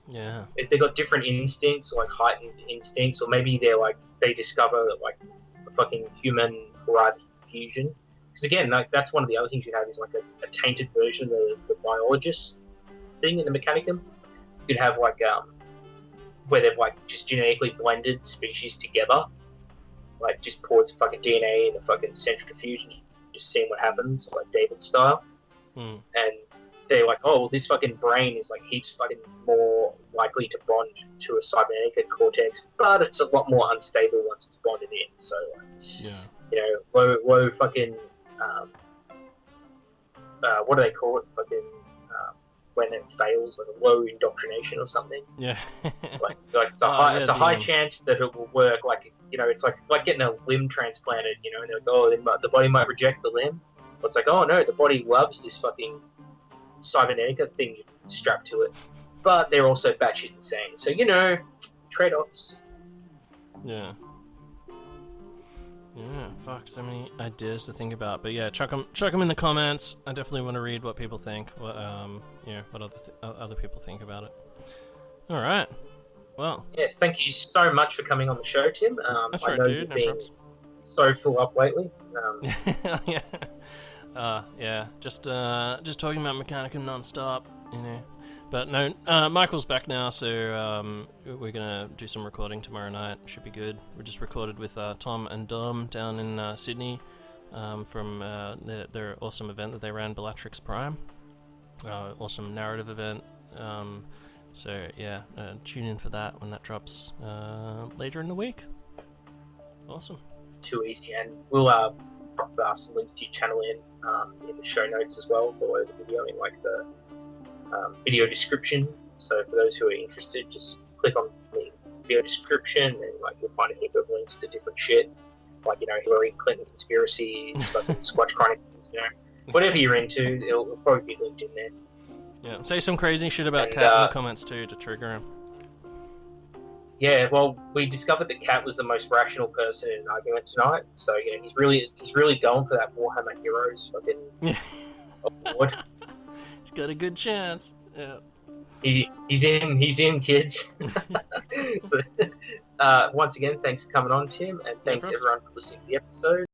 Yeah. If they got different instincts, or like heightened instincts, or maybe they're like they discover like a fucking human Harad fusion. Because again, like, that's one of the other things you have is like a tainted version of the biologist thing in the Mechanicum. You could have like where they've like just genetically blended species together, like just poured some fucking DNA in a fucking centrifuge and just seeing what happens, like David style. And they're like, oh, well, this fucking brain is like heaps fucking more likely to bond to a cybernetic cortex, but it's a lot more unstable once it's bonded in. So, you know, low fucking, what do they call it? Fucking, when it fails, like a low indoctrination or something. Yeah. like it's a high chance that it will work. Like, you know, it's like getting a limb transplanted, you know, and they're like, oh, the body might reject the limb. But it's like, oh no, the body loves this fucking cybernetica thing strapped to it, but they're also batshit insane. So, you know, trade-offs. Yeah. Yeah, fuck, so many ideas to think about. But yeah, chuck them in the comments. I definitely want to read what people think. What other people think about it. All right. Well. Yeah, thank you so much for coming on the show, Tim. That's I right, know dude. you've No been problems. so full up lately. Yeah. Just talking about Mechanicum non-stop, you know. But no, Michael's back now, so we're gonna do some recording tomorrow night. Should be good. We just recorded with Tom and Dom down in Sydney from their awesome event that they ran, Bellatrix Prime. Awesome narrative event. So yeah, tune in for that when that drops later in the week. Awesome. Too easy, and we'll drop some links to your channel in the show notes as well, below the video in like the video description. So for those who are interested, just click on the video description and like you'll find a heap of links to different shit, like, you know, Hillary Clinton conspiracies, fucking Squatch Chronicles, you know, whatever you're into, it'll probably be linked in there. Yeah, say some crazy shit about Cat in the comments too to trigger him. Yeah, well, we discovered that Cat was the most rational person in an argument tonight, so you know, he's really going for that Warhammer Heroes fucking award. He's got a good chance. Yeah. He's in, kids. So, once again, thanks for coming on, Tim, and thanks everyone for listening to the episode.